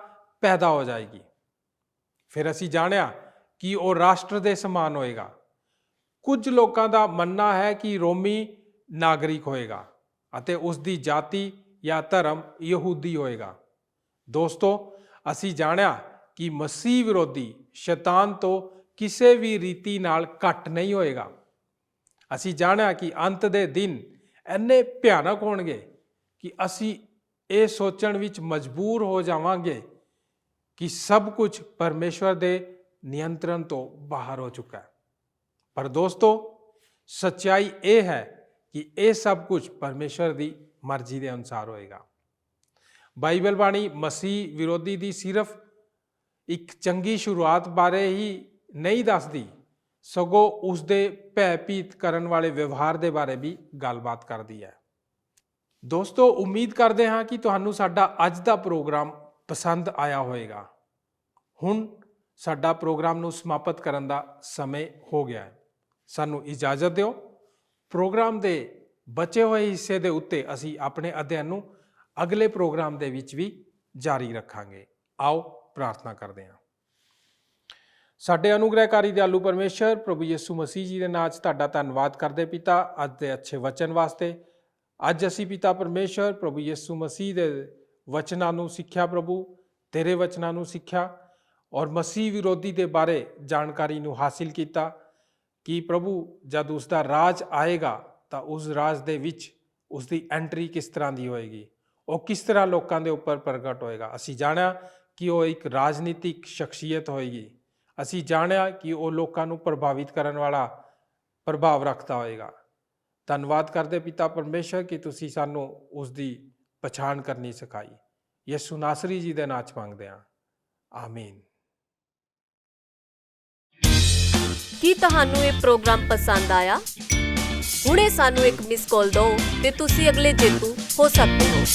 ਪੈਦਾ ਹੋ ਜਾਏਗੀ। ਫਿਰ ਅਸੀਂ ਜਾਣਿਆ ਕਿ ਉਹ ਰਾਸ਼ਟਰ ਦੇ ਸਮਾਨ ਹੋਏਗਾ। ਕੁਝ ਲੋਕਾਂ ਦਾ ਮੰਨਣਾ ਹੈ ਕਿ ਰੋਮੀ ਨਾਗਰਿਕ ਹੋਏਗਾ ਅਤੇ ਉਸ ਦੀ ਜਾਤੀ ਜਾਂ ਧਰਮ ਯਹੂਦੀ ਹੋਏਗਾ। ਦੋਸਤੋ, ਅਸੀਂ ਜਾਣਿਆ ਕਿ ਮਸੀਹ ਵਿਰੋਧੀ ਸ਼ੈਤਾਨ ਤੋਂ ਕਿਸੇ ਵੀ ਰੀਤੀ ਨਾਲ ਘੱਟ ਨਹੀਂ ਹੋਏਗਾ। ਅਸੀਂ ਜਾਣਿਆ ਕਿ ਅੰਤ ਦੇ ਦਿਨ ਇੰਨੇ ਭਿਆਨਕ ਹੋਣਗੇ ਕਿ ਅਸੀਂ ਇਹ ਸੋਚਣ ਵਿੱਚ ਮਜਬੂਰ ਹੋ ਜਾਵਾਂਗੇ ਕਿ ਸਭ ਕੁਝ ਪਰਮੇਸ਼ਵਰ ਦੇ ਨਿਯੰਤਰਣ ਤੋਂ ਬਾਹਰ ਹੋ ਚੁੱਕਾ ਹੈ। ਪਰ ਦੋਸਤੋ, ਸੱਚਾਈ ਇਹ ਹੈ ਕਿ ਇਹ ਸਭ ਕੁਝ ਪਰਮੇਸ਼ਵਰ ਦੀ ਮਰਜ਼ੀ ਦੇ ਅਨੁਸਾਰ ਹੋਏਗਾ। ਬਾਈਬਲ ਬਾਣੀ ਮਸੀਹ ਵਿਰੋਧੀ ਦੀ ਸਿਰਫ ਇੱਕ ਚੰਗੀ ਸ਼ੁਰੂਆਤ ਬਾਰੇ ਹੀ ਨਹੀਂ ਦੱਸਦੀ, ਸਗੋਂ ਉਸ ਦੇ ਭੈਭੀਤ ਕਰਨ ਵਾਲੇ ਵਿਵਹਾਰ ਦੇ ਬਾਰੇ ਵੀ ਗੱਲਬਾਤ ਕਰਦੀ ਹੈ। ਦੋਸਤੋ, ਉਮੀਦ ਕਰਦੇ ਹਾਂ ਕਿ ਤੁਹਾਨੂੰ ਸਾਡਾ ਅੱਜ ਦਾ ਪ੍ਰੋਗਰਾਮ ਪਸੰਦ ਆਇਆ ਹੋਵੇਗਾ। ਹੁਣ ਸਾਡਾ ਪ੍ਰੋਗਰਾਮ ਨੂੰ ਸਮਾਪਤ ਕਰਨ ਦਾ ਸਮੇਂ ਹੋ ਗਿਆ ਹੈ। ਸਾਨੂੰ ਇਜਾਜ਼ਤ ਦਿਓ। ਪ੍ਰੋਗਰਾਮ ਦੇ ਬਚੇ ਹੋਏ ਹਿੱਸੇ ਦੇ ਉੱਤੇ ਅਸੀਂ ਆਪਣੇ ਅਧਿਐਨ ਨੂੰ ਅਗਲੇ ਪ੍ਰੋਗਰਾਮ ਦੇ ਵਿੱਚ ਵੀ ਜਾਰੀ ਰੱਖਾਂਗੇ। ਆਓ ਪ੍ਰਾਰਥਨਾ ਕਰਦੇ ਹਾਂ। ਸਾਡੇ ਅਨੁਗ੍ਰਹਿਕਾਰੀ ਦਿਆਲੂ ਪਰਮੇਸ਼ਰ, ਪ੍ਰਭੂ ਯਿਸੂ ਮਸੀਹ ਜੀ ਦੇ ਨਾਮ 'ਚ ਤੁਹਾਡਾ ਧੰਨਵਾਦ ਕਰਦੇ ਪਿਤਾ, ਅੱਜ ਦੇ ਅੱਛੇ ਵਚਨ ਵਾਸਤੇ। ਅੱਜ ਅਸੀਂ ਪਿਤਾ ਪਰਮੇਸ਼ਰ ਪ੍ਰਭੂ ਯਿਸੂ ਮਸੀਹ ਦੇ ਵਚਨਾਂ ਨੂੰ ਸਿੱਖਿਆ, ਪ੍ਰਭੂ ਤੇਰੇ ਵਚਨਾਂ ਨੂੰ ਸਿੱਖਿਆ ਔਰ ਮਸੀਹ ਵਿਰੋਧੀ ਦੇ ਬਾਰੇ ਜਾਣਕਾਰੀ ਨੂੰ ਹਾਸਿਲ ਕੀਤਾ ਕਿ ਪ੍ਰਭੂ ਜਦ ਉਸ ਦਾ ਰਾਜ ਆਏਗਾ ਤਾਂ ਉਸ ਰਾਜ ਦੇ ਵਿੱਚ ਉਸ ਦੀ ਐਂਟਰੀ ਕਿਸ ਤਰ੍ਹਾਂ ਦੀ ਹੋਏਗੀ, ਉਹ ਕਿਸ ਤਰ੍ਹਾਂ ਲੋਕਾਂ ਦੇ ਉੱਪਰ ਪ੍ਰਗਟ ਹੋਏਗਾ। ਅਸੀਂ ਜਾਣਿਆ ਕਿ ਉਹ ਇੱਕ ਰਾਜਨੀਤਿਕ ਸ਼ਖਸੀਅਤ ਹੋਏਗੀ। ਅਸੀਂ ਜਾਣਿਆ ਕਿ ਉਹ ਲੋਕਾਂ ਨੂੰ ਪ੍ਰਭਾਵਿਤ ਕਰਨ ਵਾਲਾ ਪ੍ਰਭਾਵ ਰੱਖਦਾ ਹੋਏਗਾ। ਧੰਨਵਾਦ ਕਰਦੇ ਪਿਤਾ ਪਰਮੇਸ਼ਰ ਕਿ ਤੁਸੀਂ ਸਾਨੂੰ ਉਸ ਦੀ ਪਛਾਣ ਕਰਨੀ ਸਿਖਾਈ। ਯਿਸੂ ਨਾਸਰੀ ਜੀ ਦੇ ਨਾਮ 'ਚ ਮੰਗਦੇ ਹਾਂ, ਆਮੀਨ। ਕੀ ਤੁਹਾਨੂੰ ਇਹ ਪ੍ਰੋਗਰਾਮ ਪਸੰਦ ਆਇਆ? ਹੁਣੇ ਸਾਨੂੰ ਇੱਕ ਮਿਸ ਕਾਲ ਦਿਓ ਤੇ ਤੁਸੀਂ ਅਗਲੇ ਜੇਤੂ ਹੋ ਸਕਦੇ ਹੋ।